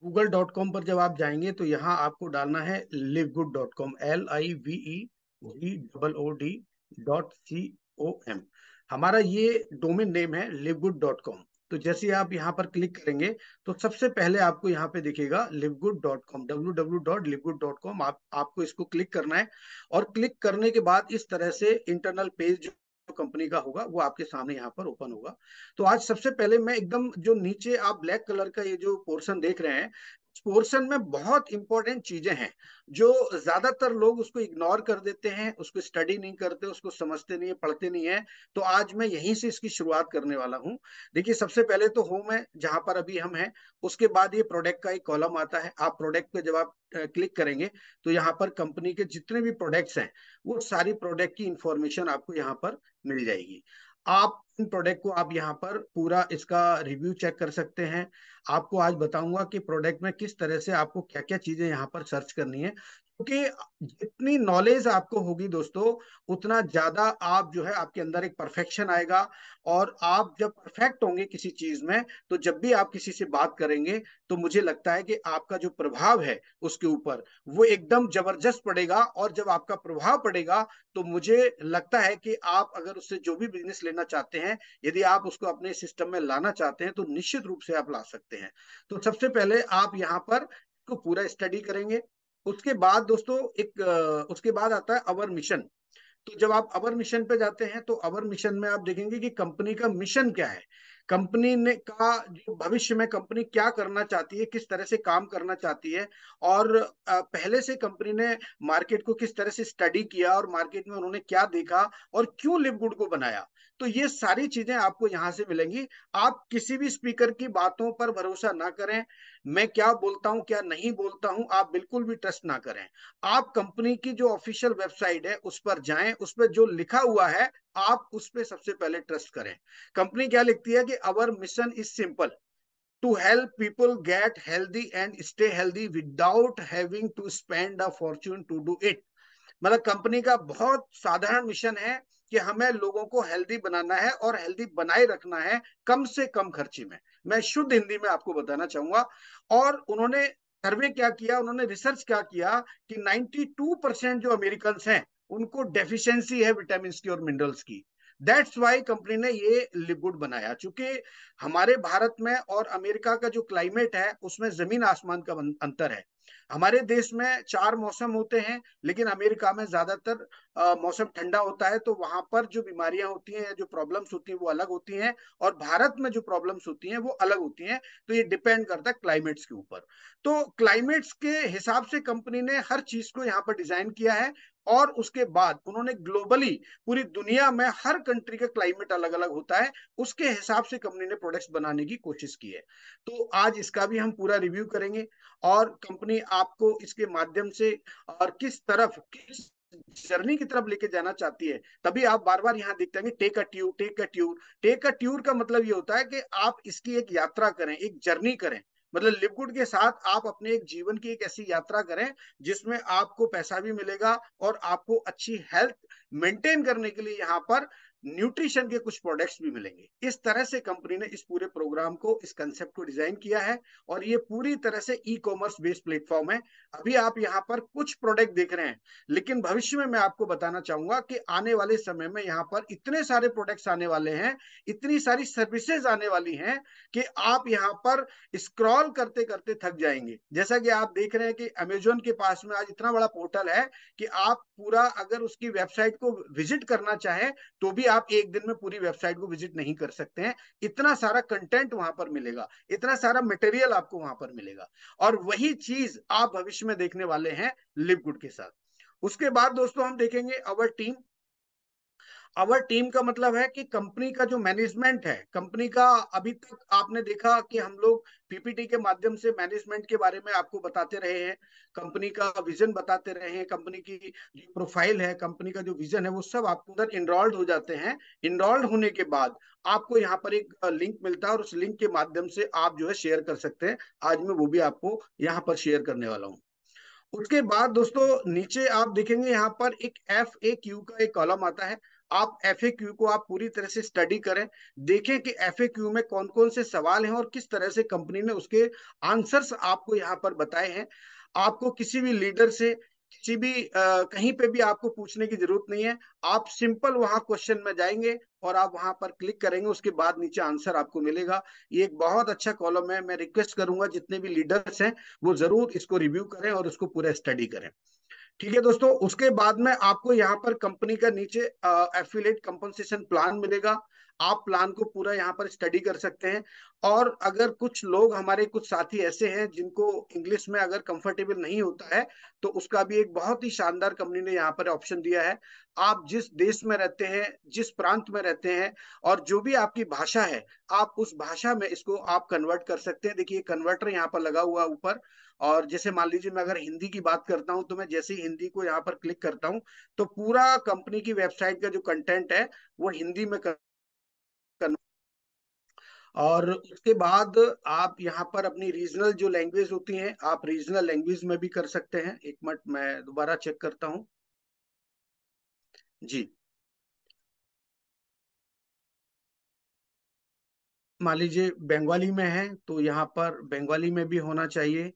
google.com पर जब आप जाएंगे तो यहाँ आपको डालना है livegood.com, LIVEGOOD.com। हमारा ये डोमेन नेम है livegood.com। तो जैसे आप यहाँ पर क्लिक करेंगे तो सबसे पहले आपको यहाँ पे दिखेगा livegood.com, www.livegood.com। आपको इसको क्लिक करना है और क्लिक करने के बाद इस तरह से इंटरनल पेज जो कंपनी का होगा वो आपके सामने यहाँ पर ओपन होगा। तो आज सबसे पहले मैं एकदम जो नीचे आप ब्लैक कलर का ये जो पोर्शन देख रहे हैं, पोर्शन में बहुत इंपॉर्टेंट चीजें हैं जो ज्यादातर लोग उसको इग्नोर कर देते हैं, उसको स्टडी नहीं करते, उसको समझते नहीं है, पढ़ते नहीं है। तो आज मैं यहीं से इसकी शुरुआत करने वाला हूँ। देखिए, सबसे पहले तो होम है जहां पर अभी हम हैं। उसके बाद ये प्रोडक्ट का एक कॉलम आता है। आप प्रोडक्ट पे जब आप क्लिक करेंगे तो यहाँ पर कंपनी के जितने भी प्रोडक्ट्स हैं वो सारी प्रोडक्ट की इंफॉर्मेशन आपको यहाँ पर मिल जाएगी। आप इन प्रोडक्ट को आप यहाँ पर पूरा इसका रिव्यू चेक कर सकते हैं। आपको आज बताऊंगा कि प्रोडक्ट में किस तरह से आपको क्या क्या चीजें यहाँ पर सर्च करनी है, क्योंकि जितनी नॉलेज आपको होगी दोस्तों उतना ज्यादा आप जो है आपके अंदर एक परफेक्शन आएगा। और आप जब परफेक्ट होंगे किसी चीज में तो जब भी आप किसी से बात करेंगे तो मुझे लगता है कि आपका जो प्रभाव है उसके ऊपर वो एकदम जबरदस्त पड़ेगा। और जब आपका प्रभाव पड़ेगा तो मुझे लगता है कि आप अगर उससे जो भी बिजनेस लेना चाहते हैं, यदि आप उसको अपने सिस्टम में लाना चाहते हैं तो निश्चित रूप से आप ला सकते हैं। तो सबसे पहले आप यहाँ पर को पूरा स्टडी करेंगे। उसके बाद दोस्तों उसके बाद आता है अवर मिशन। तो जब आप अवर मिशन पे जाते हैं तो अवर मिशन में आप देखेंगे कि कंपनी का मिशन क्या है, कंपनी ने का जो भविष्य में कंपनी क्या करना चाहती है, किस तरह से काम करना चाहती है। और पहले से कंपनी ने मार्केट को किस तरह से स्टडी किया और मार्केट में उन्होंने क्या देखा और क्यों लिवगुड को बनाया। तो ये सारी चीजें आपको यहाँ से मिलेंगी। आप किसी भी स्पीकर की बातों पर भरोसा ना करें। मैं क्या बोलता हूँ क्या नहीं बोलता हूँ आप बिल्कुल भी ट्रस्ट ना करें। आप कंपनी की जो ऑफिशियल वेबसाइट है उस पर जाएं, उस पर जो लिखा हुआ है आप उस पर सबसे पहले ट्रस्ट करें। कंपनी क्या लिखती है कि our mission is simple, to help people get healthy and stay healthy without having to spend a fortune to do it. मतलब कंपनी का बहुत साधारण मिशन है कि हमें लोगों को हेल्दी बनाना है और हेल्दी बनाए रखना है कम से कम खर्चे में। मैं शुद्ध हिंदी में आपको बताना चाहूंगा। और उन्होंने सर्वे क्या किया, उन्होंने रिसर्च क्या किया कि 92% जो अमेरिकन हैं उनको डेफिशिएंसी है विटामिन की और मिनरल्स की। दैट्स वाई कंपनी ने ये लिवगुड बनाया। चूंकि हमारे भारत में और अमेरिका का जो क्लाइमेट है उसमें जमीन आसमान का अंतर है। हमारे देश में 4 मौसम होते हैं लेकिन अमेरिका में ज्यादातर मौसम ठंडा होता है। तो वहां पर जो बीमारियां होती हैं, जो प्रॉब्लम्स होती हैं वो अलग होती हैं। और भारत में जो प्रॉब्लम्स होती हैं वो अलग होती हैं। तो ये डिपेंड करता है क्लाइमेट्स के ऊपर। तो क्लाइमेट्स के हिसाब से कंपनी ने हर चीज को यहाँ पर डिजाइन किया है। और उसके बाद उन्होंने ग्लोबली पूरी दुनिया में हर कंट्री का क्लाइमेट अलग अलग होता है, उसके हिसाब से कंपनी ने प्रोडक्ट्स बनाने की कोशिश की है। तो आज इसका भी हम पूरा रिव्यू करेंगे और कंपनी आपको इसके माध्यम से और किस जर्नी की तरफ लेके जाना चाहती है। तभी आप बार बार यहाँ देखते हैं take a tour, take a tour. Take a tour का मतलब ये होता है कि आप इसकी एक यात्रा करें, एक जर्नी करें। मतलब लिवगुड के साथ आप अपने एक जीवन की एक ऐसी यात्रा करें जिसमें आपको पैसा भी मिलेगा और आपको अच्छी हेल्थ मेंटेन करने के लिए यहाँ पर न्यूट्रिशन के कुछ प्रोडक्ट्स भी मिलेंगे। इस तरह से कंपनी ने इस पूरे प्रोग्राम को, इस कंसेप्ट को डिजाइन किया है। और ये पूरी तरह से ई कॉमर्स बेस्ड प्लेटफॉर्म है। अभी आप यहाँ पर कुछ प्रोडक्ट देख रहे हैं लेकिन भविष्य में मैं आपको बताना चाहूंगा कि आने वाले समय में यहाँ पर इतने सारे प्रोडक्ट्स आने वाले हैं, इतनी सारी सर्विसेज आने वाली हैं कि आप यहाँ पर स्क्रॉल करते करते थक जाएंगे। जैसा कि आप देख रहे हैं कि अमेजोन के पास में आज इतना बड़ा पोर्टल है कि आप पूरा अगर उसकी वेबसाइट को विजिट करना चाहें तो भी आप एक दिन में पूरी वेबसाइट को विजिट नहीं कर सकते हैं। इतना सारा कंटेंट वहां पर मिलेगा, इतना सारा मटेरियल आपको वहां पर मिलेगा। और वही चीज आप भविष्य में देखने वाले हैं लिवगुड के साथ। उसके बाद दोस्तों हम देखेंगे अवर टीम। अवर टीम का मतलब है कि कंपनी का जो मैनेजमेंट है, कंपनी का अभी तक आपने देखा कि हम लोग पीपीटी के माध्यम से मैनेजमेंट के बारे में आपको बताते रहे हैं, कंपनी का विजन बताते रहे हैं, कंपनी की जो प्रोफाइल है, कंपनी का जो विजन है वो सब आपको अंदर इनरोल्ड हो जाते हैं। इनरोल्ड होने के बाद आपको यहाँ पर एक लिंक मिलता है और उस लिंक के माध्यम से आप जो है शेयर कर सकते हैं। आज मैं वो भी आपको यहाँ पर शेयर करने वाला हूँ। उसके बाद दोस्तों नीचे आप देखेंगे यहाँ पर एक FAQ का एक कॉलम आता है। आप एफएक्यू को आप पूरी तरह से स्टडी करें, देखें कि एफएक्यू में कौन कौन से सवाल हैं और किस तरह से कंपनी ने उसके आंसर्स आपको यहाँ पर बताए हैं। आपको किसी भी लीडर से, किसी भी कहीं पे भी आपको पूछने की जरूरत नहीं है। आप सिंपल वहां क्वेश्चन में जाएंगे और आप वहां पर क्लिक करेंगे, उसके बाद नीचे आंसर आपको मिलेगा। ये एक बहुत अच्छा कॉलम है। मैं रिक्वेस्ट करूंगा जितने भी लीडर्स हैं वो जरूर इसको रिव्यू करें और उसको पूरा स्टडी करें। ठीक है दोस्तों, उसके बाद में आपको यहाँ पर कंपनी का नीचे एफिलिएट कंपनसेशन प्लान मिलेगा। आप प्लान को पूरा यहाँ पर स्टडी कर सकते हैं। और अगर कुछ लोग, हमारे कुछ साथी ऐसे हैं जिनको इंग्लिश में अगर कंफर्टेबल नहीं होता है, तो उसका भी एक बहुत ही शानदार कंपनी ने यहाँ पर ऑप्शन दिया है। आप जिस देश में रहते हैं, जिस प्रांत में रहते हैं, और जो भी आपकी भाषा है, आप उस भाषा में इसको आप कन्वर्ट कर सकते हैं। देखिए कन्वर्टर यहाँ पर लगा हुआ है ऊपर। और जैसे मान लीजिए मैं अगर हिंदी की बात करता हूं, तो मैं जैसे ही हिंदी को यहाँ पर क्लिक करता हूं, तो पूरा कंपनी की वेबसाइट का जो कंटेंट है वो हिंदी में कर। और उसके बाद आप यहाँ पर अपनी रीजनल जो लैंग्वेज होती हैं, आप रीजनल लैंग्वेज में भी कर सकते हैं। एक मिनट मैं दोबारा चेक करता हूँ। जी, मान लीजिए बंगाली में है तो यहाँ पर बंगाली में भी होना चाहिए।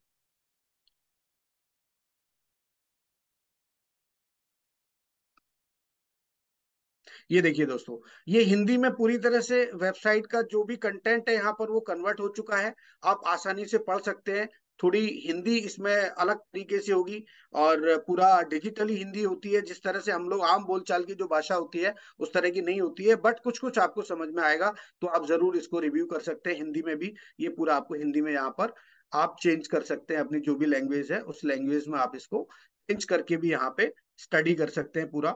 ये देखिए दोस्तों, ये हिंदी में पूरी तरह से वेबसाइट का जो भी कंटेंट है यहाँ पर वो कन्वर्ट हो चुका है। आप आसानी से पढ़ सकते हैं। थोड़ी हिंदी इसमें अलग तरीके से होगी, और पूरा डिजिटली हिंदी होती है। जिस तरह से हम लोग आम बोलचाल की जो भाषा होती है उस तरह की नहीं होती है, बट कुछ कुछ आपको समझ में आएगा। तो आप जरूर इसको रिव्यू कर सकते हैं हिंदी में भी। ये पूरा आपको हिंदी में यहाँ पर आप चेंज कर सकते हैं। अपनी जो भी लैंग्वेज है उस लैंग्वेज में आप इसको चेंज करके भी यहाँ पे स्टडी कर सकते हैं पूरा।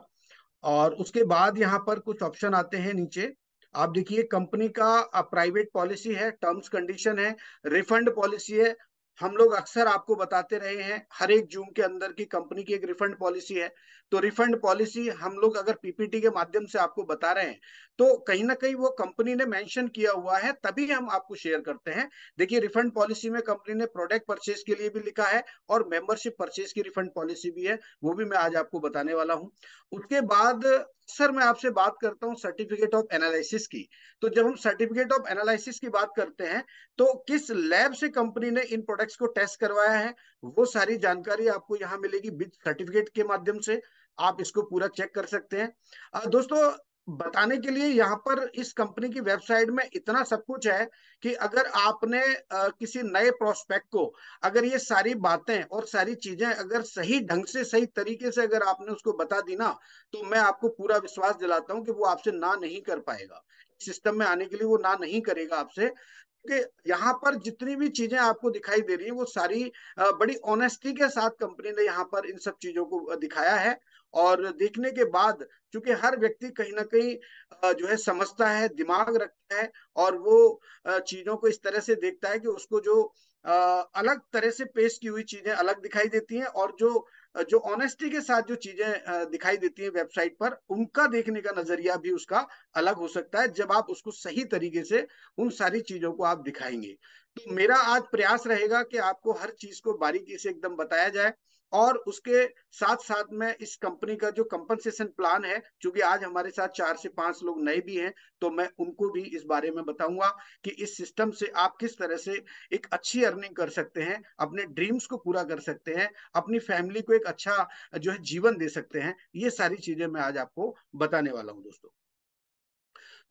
और उसके बाद यहाँ पर कुछ ऑप्शन आते हैं नीचे। आप देखिए कंपनी का प्राइवेट पॉलिसी है, टर्म्स कंडीशन है, रिफंड पॉलिसी है। हम लोग अक्सर आपको बताते रहे हैं हर एक जूम के अंदर की कंपनी की एक रिफंड पॉलिसी है। तो रिफंड पॉलिसी हम लोग अगर पीपीटी के माध्यम से आपको बता रहे हैं, तो कहीं ना कहीं वो कंपनी ने मेंशन किया हुआ है, तभी हम आपको शेयर करते हैं। देखिए रिफंड पॉलिसी में कंपनी ने प्रोडक्ट परचेज के लिए भी लिखा है और मेंबरशिप परचेज की रिफंड पॉलिसी भी है, वो भी मैं आज आपको बताने वाला हूँ। उसके बाद सर मैं आपसे बात करता हूँ सर्टिफिकेट ऑफ एनालिसिस की। तो जब हम सर्टिफिकेट ऑफ एनालिसिस की बात करते हैं, तो किस लैब से कंपनी ने इन प्रोडक्ट्स को टेस्ट करवाया है, वो सारी जानकारी आपको यहाँ मिलेगी विद सर्टिफिकेट के माध्यम से। आप इसको पूरा चेक कर सकते हैं। दोस्तों, बताने के लिए यहाँ पर इस कंपनी की वेबसाइट में इतना सब कुछ है कि अगर आपने किसी नए प्रोस्पेक्ट को, अगर ये सारी बातें और सारी चीजें अगर सही ढंग से, सही तरीके से अगर आपने उसको बता दी ना, तो मैं आपको पूरा विश्वास दिलाता हूं कि वो आपसे ना नहीं कर पाएगा। सिस्टम में आने के लिए वो ना नहीं करेगा आपसे। क्योंकि यहाँ पर जितनी भी चीजें आपको दिखाई दे रही है वो सारी बड़ी ऑनेस्टी के साथ कंपनी ने यहाँ पर इन सब चीजों को दिखाया है। और देखने के बाद, क्योंकि हर व्यक्ति कहीं ना कहीं जो है समझता है, दिमाग रखता है, और वो चीजों को इस तरह से देखता है कि उसको जो अलग तरह से पेश की हुई चीजें अलग दिखाई देती हैं, और जो जो ऑनेस्टी के साथ जो चीजें दिखाई देती हैं वेबसाइट पर, उनका देखने का नजरिया भी उसका अलग हो सकता है जब आप उसको सही तरीके से उन सारी चीजों को आप दिखाएंगे। तो मेरा आज प्रयास रहेगा कि आपको हर चीज को बारीकी से एकदम बताया जाए। और उसके साथ साथ में इस कंपनी का जो कंपनसेशन प्लान है, क्योंकि आज हमारे साथ 4 से 5 लोग नए भी हैं, तो मैं उनको भी इस बारे में बताऊंगा कि इस सिस्टम से आप किस तरह से एक अच्छी अर्निंग कर सकते हैं, अपने ड्रीम्स को पूरा कर सकते हैं, अपनी फैमिली को एक अच्छा जो है जीवन दे सकते हैं। ये सारी चीजें मैं आज आपको बताने वाला हूं दोस्तों।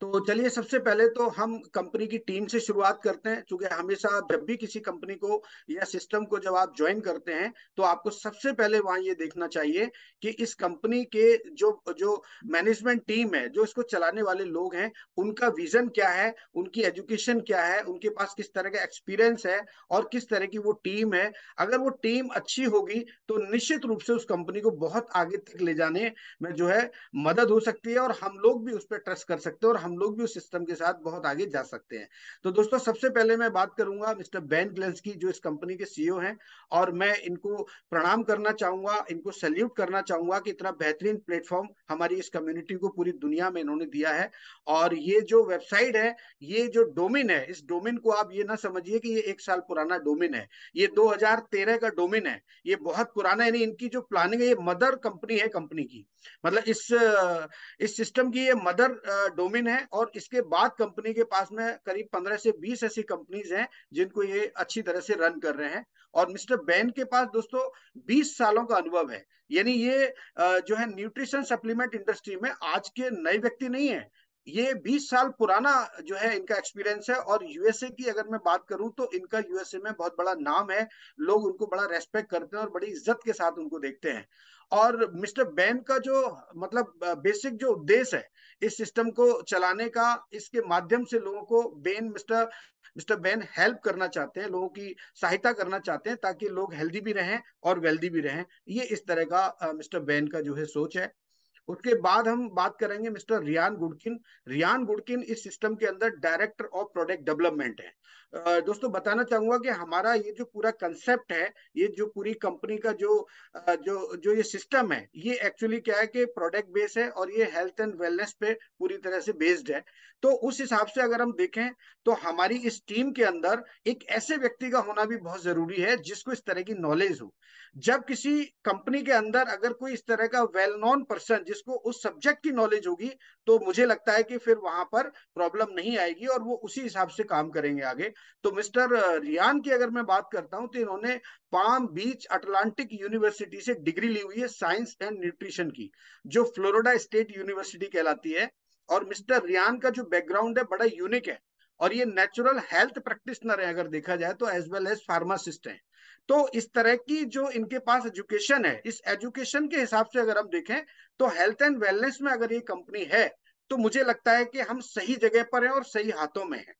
तो चलिए सबसे पहले तो हम कंपनी की टीम से शुरुआत करते हैं, क्योंकि हमेशा जब भी किसी कंपनी को या सिस्टम को जब आप ज्वाइन करते हैं, तो आपको सबसे पहले वहां ये देखना चाहिए कि इस कंपनी के जो जो मैनेजमेंट टीम है, जो इसको चलाने वाले लोग हैं, उनका विजन क्या है, उनकी एजुकेशन क्या है, उनके पास किस तरह का एक्सपीरियंस है, और किस तरह की वो टीम है। अगर वो टीम अच्छी होगी तो निश्चित रूप से उस कंपनी को बहुत आगे तक ले जाने में जो है मदद हो सकती है, और हम लोग भी उस पर ट्रस्ट कर सकते हैं, और हम लोग भी उस सिस्टम के साथ बहुत आगे जा सकते हैं। तो दोस्तों सबसे पहले मैं बात करूंगा मिस्टर बेन क्लेंस्की, जो इस कंपनी के सीईओ हैं, और मैं इनको प्रणाम करना चाहूंगा, इनको सैल्यूट करना चाहूंगा कि इतना बेहतरीन प्लेटफॉर्म हमारी इस कम्युनिटी को पूरी दुनिया में इन्होंने दिया है। और ये जो वेबसाइट है, ये जो डोमेन है, इस डोमेन को आप ये ना समझिए कि ये 1 साल पुराना डोमेन है, ये 2013 का डोमेन है, ये बहुत पुराना है। यानी इनकी जो प्लानिंग है, ये मदर कंपनी है कंपनी की, मतलब इस सिस्टम की ये मदर डोमेन है। और इसके बाद कंपनी के पास में करीब 15 से 20 ऐसी कंपनीज हैं जिनको ये अच्छी तरह से रन कर रहे हैं। और मिस्टर बैन के पास दोस्तों 20 सालों का अनुभव है। यानी ये जो है न्यूट्रिशन सप्लीमेंट इंडस्ट्री में आज के नए व्यक्ति नहीं है, ये 20 साल पुराना जो है इनका एक्सपीरियंस है। और यूएसए की अगर मैं बात करूं तो इनका यूएसए में बहुत बड़ा नाम है, लोग उनको बड़ा रेस्पेक्ट करते हैं और बड़ी इज्जत के साथ उनको देखते हैं। और मिस्टर बैन का जो मतलब बेसिक जो उद्देश्य है इस सिस्टम को चलाने का, इसके माध्यम से लोगों को मिस्टर बैन हेल्प करना चाहते हैं, लोगों की सहायता करना चाहते हैं ताकि लोग हेल्दी भी रहें और वेल्दी भी रहें। ये इस तरह का मिस्टर बैन का जो है सोच है। उसके बाद हम बात करेंगे मिस्टर रियान गुडकिन। रियान गुडकिन इस सिस्टम के अंदर डायरेक्टर ऑफ प्रोडक्ट डेवलपमेंट है। दोस्तों बताना चाहूंगा कि हमारा ये जो पूरा कंसेप्ट है, ये जो पूरी कंपनी का जो जो जो ये सिस्टम है, ये एक्चुअली क्या है कि प्रोडक्ट बेस है और ये हेल्थ एंड वेलनेस पे पूरी तरह से बेस्ड है। तो उस हिसाब से अगर हम देखें तो हमारी इस टीम के अंदर एक ऐसे व्यक्ति का होना भी बहुत जरूरी है जिसको इस तरह की नॉलेज हो। जब किसी कंपनी के अंदर अगर कोई इस तरह का वेल नोन पर्सन जिसको उस सब्जेक्ट की नॉलेज होगी, तो मुझे लगता है कि फिर वहां पर प्रॉब्लम नहीं आएगी और वो उसी हिसाब से काम करेंगे आगे। तो मिस्टर रियान की अगर मैं बात करता हूं तो इन्होंने पाम बीच अटलांटिक यूनिवर्सिटी से डिग्री ली हुई है साइंस एंड न्यूट्रिशन की, जो फ्लोरिडा स्टेट यूनिवर्सिटी कहलाती है। और मिस्टर रियान का जो बैकग्राउंड है बड़ा यूनिक है, और ये नेचुरल हेल्थ प्रैक्टिशनर है अगर देखा जाए तो, एज वेल एज फार्मासिस्ट हैं। तो इस तरह की जो इनके पास एजुकेशन है, इस एजुकेशन के हिसाब से अगर हम देखें तो हेल्थ एंड वेलनेस में अगर ये कंपनी है तो मुझे लगता है कि हम सही जगह पर हैं और सही हाथों में हैं।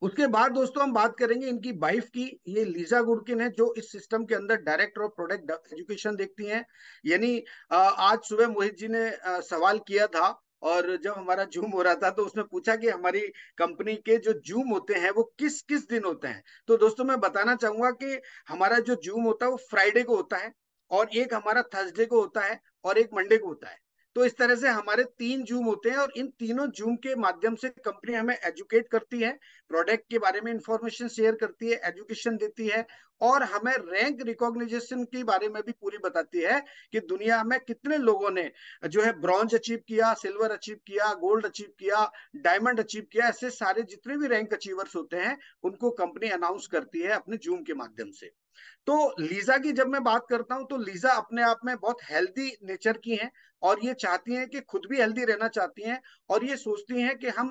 उसके बाद दोस्तों हम बात करेंगे इनकी वाइफ की, ये लीजा गुडकिन है, जो इस सिस्टम के अंदर डायरेक्टर ऑफ प्रोडक्ट एजुकेशन देखती हैं। यानी आज सुबह मोहित जी ने सवाल किया था, और जब हमारा जूम हो रहा था तो उसने पूछा कि हमारी कंपनी के जो जूम होते हैं वो किस किस दिन होते हैं। तो दोस्तों मैं बताना चाहूंगा कि हमारा जो जूम होता है वो फ्राइडे को होता है, और एक हमारा थर्सडे को होता है, और एक मंडे को होता है। तो इस तरह से हमारे 3 जूम होते हैं, और इन तीनों जूम के माध्यम से कंपनी हमें एजुकेट करती है, प्रोडक्ट के बारे में इंफॉर्मेशन शेयर करती है, एजुकेशन देती है, और हमें रैंक रिकॉग्निशन के बारे में भी पूरी बताती है कि दुनिया में कितने लोगों ने जो है ब्रॉन्ज अचीव किया, सिल्वर अचीव किया, गोल्ड अचीव किया, डायमंड अचीव किया। ऐसे सारे जितने भी रैंक अचीवर्स होते हैं उनको कंपनी अनाउंस करती है अपने जूम के माध्यम से। तो लीजा की जब मैं बात करता हूं तो लीजा अपने आप में बहुत हेल्दी नेचर की हैं, और ये चाहती हैं कि खुद भी हेल्दी रहना चाहती हैं, और ये सोचती हैं कि हम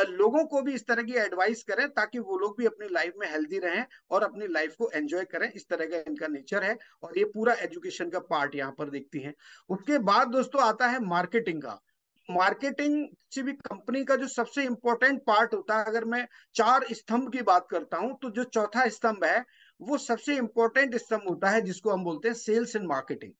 लोगों को भी इस तरह की एडवाइस करें ताकि वो लोग भी अपनी लाइफ में हेल्दी रहें और अपनी लाइफ को एंजॉय करें। इस तरह का इनका नेचर है, और ये पूरा एजुकेशन का पार्ट यहाँ पर देखती हैं। उसके बाद दोस्तों आता है मार्केटिंग का। मार्केटिंग किसी भी कंपनी का जो सबसे इंपॉर्टेंट पार्ट होता है, अगर मैं 4 स्तंभ की बात करता हूं तो जो चौथा स्तंभ है वो सबसे इंपॉर्टेंट स्तंभ होता है, जिसको हम बोलते हैं सेल्स एंड मार्केटिंग।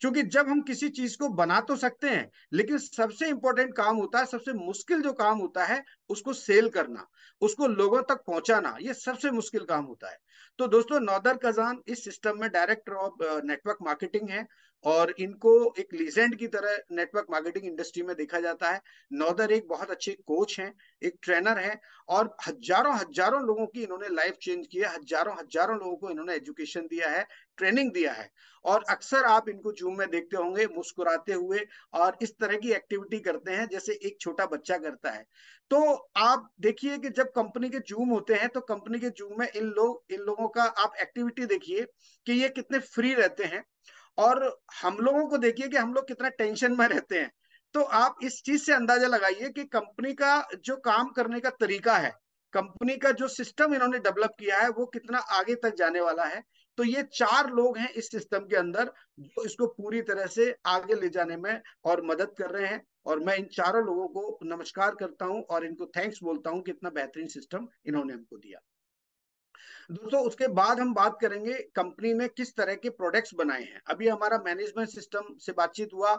क्योंकि जब हम किसी चीज को बना तो सकते हैं, लेकिन सबसे इंपॉर्टेंट काम होता है, सबसे मुश्किल जो काम होता है उसको सेल करना, उसको लोगों तक पहुंचाना, ये सबसे मुश्किल काम होता है। तो दोस्तों नौदर कजान इस सिस्टम में डायरेक्टर ऑफ नेटवर्क मार्केटिंग है, और इनको एक लीजेंड की तरह नेटवर्क मार्केटिंग इंडस्ट्री में देखा जाता है। नौदर एक बहुत अच्छे कोच हैं, एक ट्रेनर हैं, और हजारों हजारों लोगों की इन्होंने लाइफ चेंज की है, हजारों हजारों लोगों को इन्होंने एजुकेशन दिया है, ट्रेनिंग दिया है। और अक्सर आप इनको जूम में देखते होंगे मुस्कुराते हुए और इस तरह की एक्टिविटी करते हैं जैसे एक छोटा बच्चा करता है। तो आप देखिए कि जब कंपनी के जूम होते हैं तो कंपनी के जूम में इन लोगों का आप एक्टिविटी देखिए कि ये कितने फ्री रहते हैं, और हम लोगों को देखिए कि हम लोग कितना टेंशन में रहते हैं। तो आप इस चीज से अंदाजा लगाइए कि कंपनी का जो काम करने का तरीका है, कंपनी का जो सिस्टम इन्होंने डेवलप किया है वो कितना आगे तक जाने वाला है। तो ये 4 लोग हैं इस सिस्टम के अंदर जो इसको पूरी तरह से आगे ले जाने में और मदद कर रहे हैं, और मैं इन चारों लोगों को नमस्कार करता हूं और इनको थैंक्स बोलता हूं कि इतना बेहतरीन सिस्टम इन्होंने हमको दिया। दोस्तों उसके बाद हम बात करेंगे कंपनी ने किस तरह के प्रोडक्ट्स बनाए हैं। अभी हमारा मैनेजमेंट सिस्टम से बातचीत हुआ,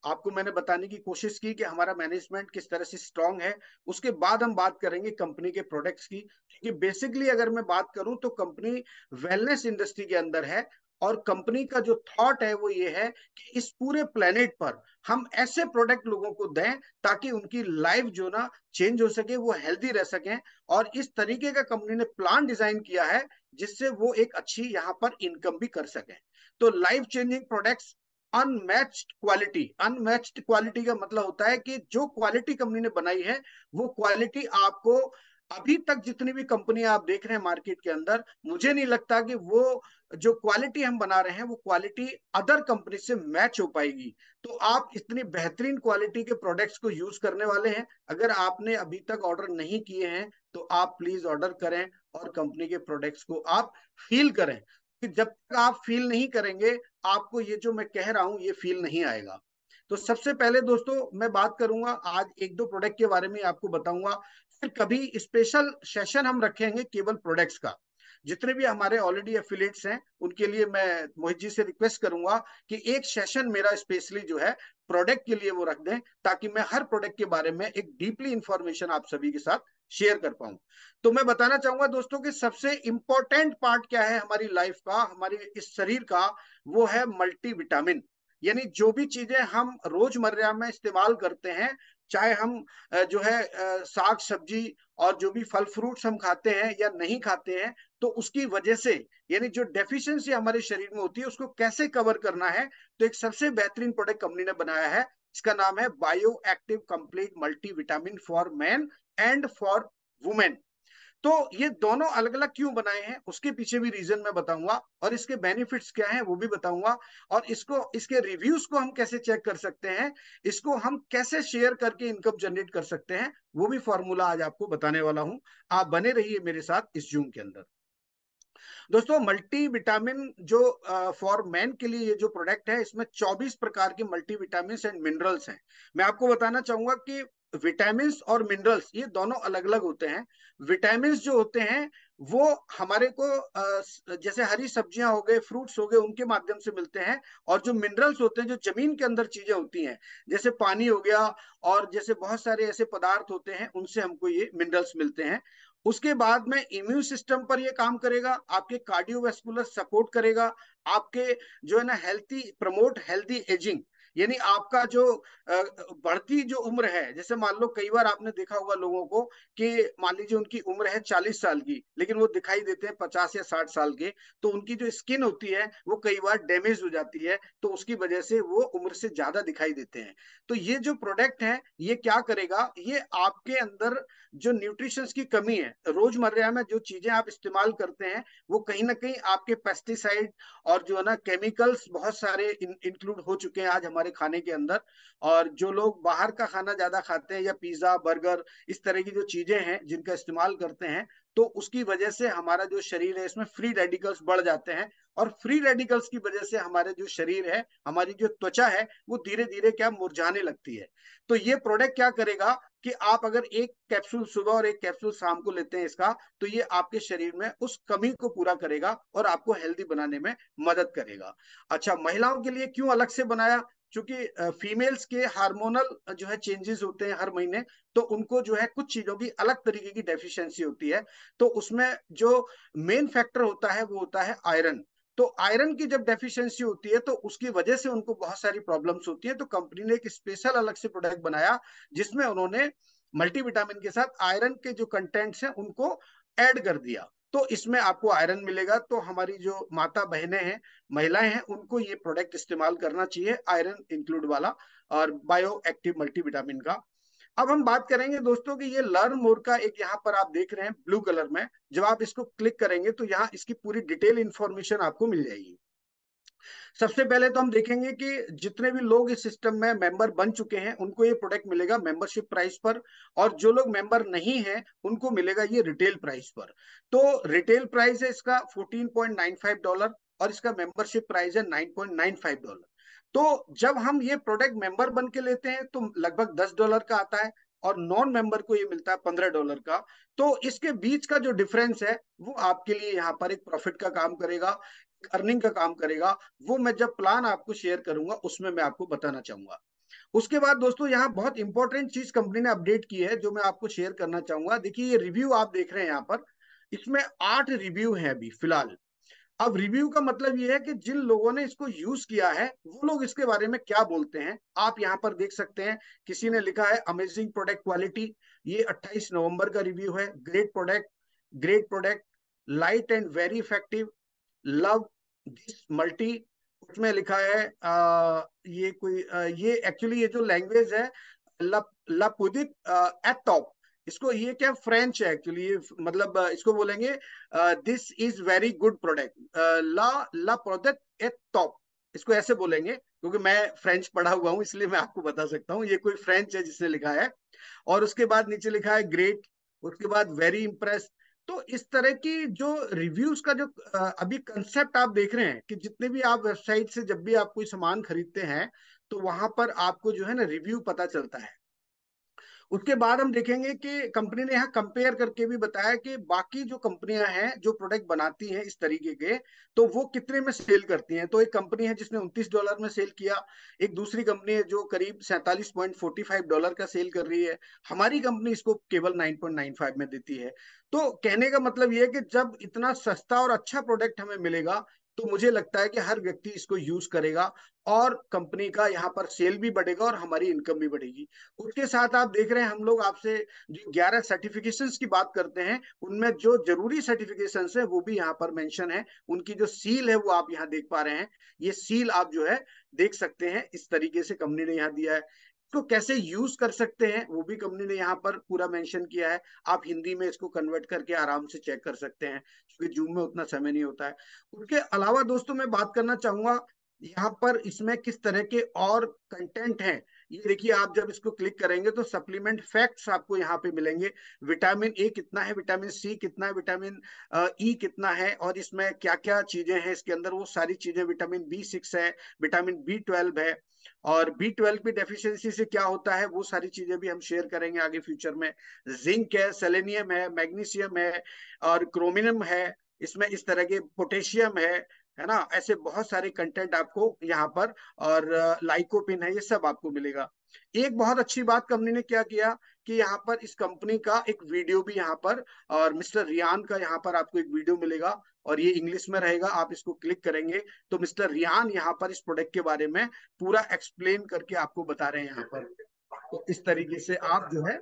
आपको मैंने बताने की कोशिश की कि हमारा मैनेजमेंट किस तरह से स्ट्रांग है। उसके बाद हम बात करेंगे कंपनी के प्रोडक्ट्स की, क्योंकि बेसिकली अगर मैं बात करूं तो कंपनी वेलनेस इंडस्ट्री के अंदर है, और कंपनी का जो थॉट है वो ये है कि इस पूरे प्लेनेट पर हम ऐसे प्रोडक्ट लोगों को दें ताकि उनकी लाइफ जो ना चेंज हो सके, वो हेल्दी रह सकें। और इस तरीके का कंपनी ने प्लान डिजाइन किया है जिससे वो एक अच्छी यहाँ पर इनकम भी कर सकें। तो life changing products, unmatched quality का मतलब होता है कि जो क्वालिटी कंपनी ने बनाई है वो क्वालिटी आपको अभी तक जितनी भी कंपनी आप देख रहे हैं मार्केट के अंदर, मुझे नहीं लगता कि वो जो क्वालिटी हम बना रहे हैं वो क्वालिटी अदर कंपनी से मैच हो पाएगी। तो आप इतनी बेहतरीन क्वालिटी के प्रोडक्ट्स को यूज करने वाले हैं। अगर आपने अभी तक ऑर्डर नहीं किए हैं तो आप प्लीज ऑर्डर करें और कंपनी के प्रोडक्ट्स को आप फील करें, कि जब तक आप फील नहीं करेंगे आपको ये जो मैं कह रहा हूं ये फील नहीं आएगा। तो सबसे पहले दोस्तों मैं बात करूंगा, आज एक दो प्रोडक्ट के बारे में आपको बताऊंगा, फिर कभी स्पेशल सेशन हम रखेंगे केवल प्रोडक्ट्स का। जितने भी हमारे ऑलरेडी एफिलिएट्स हैं उनके लिए मैं मोहित जी से रिक्वेस्ट करूंगा कि एक सेशन मेरा स्पेशली जो है प्रोडक्ट के लिए वो रख दें, ताकि मैं हर प्रोडक्ट के बारे में एक डीपली इंफॉर्मेशन आप सभी के साथ शेयर कर पाऊं। तो मैं बताना चाहूंगा दोस्तों कि सबसे इंपॉर्टेंट पार्ट क्या है हमारी लाइफ का, हमारे इस शरीर का, वो है मल्टीविटामिन। यानी जो भी चीजें हम रोजमर्रा में इस्तेमाल करते हैं, चाहे हम जो है साग सब्जी और जो भी फल फ्रूट्स हम खाते हैं या नहीं खाते हैं, तो उसकी वजह से यानी जो डेफिशिएंसी हमारे शरीर में होती है उसको कैसे कवर करना है, तो एक सबसे बेहतरीन प्रोडक्ट कंपनी ने बनाया है। इसका नाम है bio active complete multivitamin for man and for women. तो ये दोनों अलग अलग क्यों बनाए हैं उसके पीछे भी रीजन मैं बताऊंगा, और इसके बेनिफिट्स क्या हैं वो भी बताऊंगा, और इसको इसके रिव्यूज को हम कैसे चेक कर सकते हैं, इसको हम कैसे शेयर करके इनकम जनरेट कर सकते हैं, वो भी फॉर्मूला आज आपको बताने वाला हूं। आप बने रहिए मेरे साथ इस जूम के अंदर। दोस्तों मल्टी विटामिन जो फॉर मैन के लिए ये जो प्रोडक्ट है, इसमें 24 प्रकार के मल्टी विटामिन एंड मिनरल्स हैं। मैं आपको बताना चाहूंगा कि विटामिन और मिनरल्स ये दोनों अलग अलग होते हैं। विटामिन जो होते हैं वो हमारे को जैसे हरी सब्जियां हो गए, फ्रूट्स हो गए, उनके माध्यम से मिलते हैं। और जो मिनरल्स होते हैं, जो जमीन के अंदर चीजें होती हैं, जैसे पानी हो गया और जैसे बहुत सारे ऐसे पदार्थ होते हैं, उनसे हमको ये मिनरल्स मिलते हैं। उसके बाद में इम्यून सिस्टम पर ये काम करेगा, आपके कार्डियोवैस्कुलर सपोर्ट करेगा, आपके जो है ना हेल्थी प्रमोट हेल्थी एजिंग, यानी आपका जो बढ़ती जो उम्र है, जैसे मान लो कई बार आपने देखा होगा लोगों को कि मान लीजिए उनकी उम्र है 40 साल की, लेकिन वो दिखाई देते हैं 50 या 60 साल के, तो उनकी जो स्किन होती है वो कई बार डैमेज हो जाती है, तो उसकी वजह से वो उम्र से ज्यादा दिखाई देते हैं। तो ये जो प्रोडक्ट है ये क्या करेगा, ये आपके अंदर जो न्यूट्रिशन की कमी है, रोजमर्रा में जो चीजें आप इस्तेमाल करते हैं वो कहीं ना कहीं आपके पेस्टिसाइड और जो है ना केमिकल्स बहुत सारे इंक्लूड हो चुके हैं आज हमारे खाने के अंदर। और जो लोग बाहर का खाना ज्यादा खाते हैं या पिज्जा बर्गर इस तरह की जो चीजें हैं जिनका इस्तेमाल करते हैं, तो उसकी वजह से हमारा जो शरीर है इसमें फ्री रेडिकल्स बढ़ जाते हैं, और फ्री रेडिकल्स की वजह से हमारे जो शरीर है, हमारी जो त्वचा है, वो धीरे धीरे क्या मुरझाने लगती है। तो ये प्रोडक्ट क्या करेगा कि आप अगर एक कैप्सूल सुबह और एक कैप्सूल शाम को लेते हैं इसका, तो ये आपके शरीर में उस कमी को पूरा करेगा और आपको हेल्दी बनाने में मदद करेगा। अच्छा, महिलाओं के लिए क्यों अलग से बनाया, क्योंकि फीमेल्स के हार्मोनल जो है चेंजेस होते हैं हर महीने, तो उनको जो है कुछ चीजों की अलग तरीके की डेफिशिएंसी होती है। तो उसमें जो मेन फैक्टर होता है वो होता है आयरन। तो आयरन की जब डेफिशिएंसी होती है तो उसकी वजह से उनको बहुत सारी प्रॉब्लम्स होती है। तो कंपनी ने एक स्पेशल अलग से प्रोडक्ट बनाया जिसमें उन्होंने मल्टीविटामिन के साथ आयरन के जो कंटेंट्स हैं उनको ऐड कर दिया। तो इसमें आपको आयरन मिलेगा। तो हमारी जो माता बहनें हैं, महिलाएं हैं, उनको ये प्रोडक्ट इस्तेमाल करना चाहिए आयरन इंक्लूड वाला और बायो एक्टिव मल्टीविटामिन का। अब हम बात करेंगे दोस्तों कि ये लर्न मोर का एक यहाँ पर आप देख रहे हैं ब्लू कलर में, जब आप इसको क्लिक करेंगे तो यहाँ इसकी पूरी डिटेल इंफॉर्मेशन आपको मिल जाएगी। सबसे पहले तो हम देखेंगे कि जितने भी लोग इस सिस्टम में मेंबर बन चुके हैं उनको ये प्रोडक्ट मिलेगा मेंबरशिप प्राइस पर, और जो लोग मेंबर नहीं हैं उनको मिलेगा ये रिटेल प्राइस पर। तो रिटेल प्राइस है इसका $14.95 और इसका मेंबरशिप प्राइस है $9.95। तो जब हम ये प्रोडक्ट मेंबर बन के लेते हैं तो लगभग $10 का आता है, और नॉन मेंबर को ये मिलता है $15 का। तो इसके बीच का जो डिफरेंस है वो आपके लिए यहाँ पर एक प्रॉफिट का काम करेगा, अर्निंग का काम करेगा। वो मैं जब प्लान आपको शेयर करूंगा उसमें मैं आपको बताना चाहूंगा। उसके बाद दोस्तों यहाँ बहुत इंपॉर्टेंट चीज कंपनी ने अपडेट की है जो मैं आपको शेयर करना चाहूंगा। देखिए ये रिव्यू आप देख रहे हैं यहाँ पर, इसमें 8 रिव्यू हैं अभी फिलहाल। अब रिव्यू का मतलब ये है कि जिन लोगों ने इसको यूज किया है वो लोग इसके बारे में क्या बोलते हैं, आप यहाँ पर देख सकते हैं। किसी ने लिखा है अमेजिंग प्रोडक्ट क्वालिटी, ये 28 नवंबर का रिव्यू है। Great product, light and very effective, love this multi. उसमें लिखा है ये कोई ये एक्चुअली ये जो लैंग्वेज है लापुदित एट टॉप, इसको ये क्या फ्रेंच है एक्चुअली, ये मतलब इसको बोलेंगे this is very good product, ला ला प्रोडक्ट एट टॉप, इसको ऐसे बोलेंगे क्योंकि मैं फ्रेंच पढ़ा हुआ हूँ इसलिए मैं आपको बता सकता हूँ। ये कोई फ्रेंच है जिसने लिखा है। और उसके बाद नीचे लिखा है ग्रेट, उसके बाद वेरी इंप्रेस। तो इस तरह की जो रिव्यूज का जो अभी कंसेप्ट आप देख रहे हैं कि जितने भी आप वेबसाइट से जब भी आप कोई सामान खरीदते हैं तो वहां पर आपको जो है ना रिव्यू पता चलता है। उसके बाद हम देखेंगे कि कंपनी ने यहाँ कंपेयर करके भी बताया कि बाकी जो कंपनियां हैं जो प्रोडक्ट बनाती हैं इस तरीके के, तो वो कितने में सेल करती हैं। तो एक कंपनी है जिसने $29 में सेल किया, एक दूसरी कंपनी है जो करीब $47.45 का सेल कर रही है, हमारी कंपनी इसको केवल 9.95 में देती है। तो कहने का मतलब ये है कि जब इतना सस्ता और अच्छा प्रोडक्ट हमें मिलेगा तो मुझे लगता है कि हर व्यक्ति इसको यूज करेगा और कंपनी का यहाँ पर सेल भी बढ़ेगा और हमारी इनकम भी बढ़ेगी। उसके साथ आप देख रहे हैं हम लोग आपसे जो 11 सर्टिफिकेशंस की बात करते हैं उनमें जो जरूरी सर्टिफिकेशंस है वो भी यहाँ पर मेंशन है। उनकी जो सील है वो आप यहाँ देख पा रहे हैं। ये सील आप जो है देख सकते हैं, इस तरीके से कंपनी ने यहाँ दिया है। इसको कैसे यूज कर सकते हैं वो भी कंपनी ने यहाँ पर पूरा मेंशन किया है। आप हिंदी में इसको कन्वर्ट करके आराम से चेक कर सकते हैं क्योंकि जूम में उतना समय नहीं होता है। उसके अलावा दोस्तों मैं बात करना चाहूंगा यहाँ पर इसमें किस तरह के और कंटेंट हैं। ये देखिए आप जब इसको क्लिक करेंगे तो सप्लीमेंट फैक्ट्स आपको यहाँ पे मिलेंगे। विटामिन ए कितना है, विटामिन सी कितना है, विटामिन ई कितना है और इसमें क्या क्या चीजें हैं इसके अंदर, वो सारी चीजें। विटामिन B6 है, विटामिन B12 है, और B12 की डेफिशिएंसी से क्या होता है वो सारी चीजें भी हम शेयर करेंगे आगे फ्यूचर में। जिंक है, सेलेनियम है, मैग्नीशियम है और क्रोमियम है, इसमें इस तरह के पोटेशियम है ना। ऐसे बहुत सारे कंटेंट आपको यहाँ पर, और लाइकोपिन है, ये सब आपको मिलेगा। एक बहुत अच्छी बात कंपनी ने क्या किया कि यहाँ पर इस कंपनी का एक वीडियो भी यहाँ पर, और मिस्टर रियान का यहाँ पर आपको एक वीडियो मिलेगा और ये इंग्लिश में रहेगा। आप इसको क्लिक करेंगे तो मिस्टर रियान यहाँ पर इस प्रोडक्ट के बारे में पूरा एक्सप्लेन करके आपको बता रहे हैं यहाँ पर। तो इस तरीके से आप जो है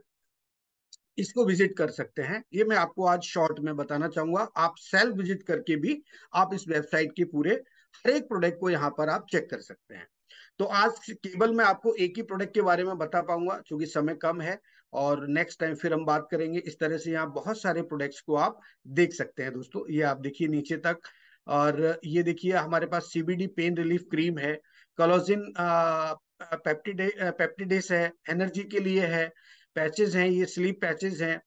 इसको विजिट कर सकते हैं। ये मैं आपको आज शॉर्ट में बताना चाहूंगा। आप सेल्फ विजिट करके भी आप इस वेबसाइट के पूरे हर एक प्रोडक्ट को यहाँ पर आप चेक कर सकते हैं। तो आज केवल मैं आपको एक ही प्रोडक्ट के बारे में बता पाऊंगा क्योंकि समय कम है, और नेक्स्ट टाइम फिर हम बात करेंगे। इस तरह से यहाँ बहुत सारे प्रोडक्ट्स को आप देख सकते हैं दोस्तों। ये आप देखिए नीचे तक, और ये देखिए हमारे पास CBD पेन रिलीफ क्रीम है, कोलाजिन पेप्टिडेस है, एनर्जी के लिए है, पैचेज हैं, ये स्लीप पैचेज हैं।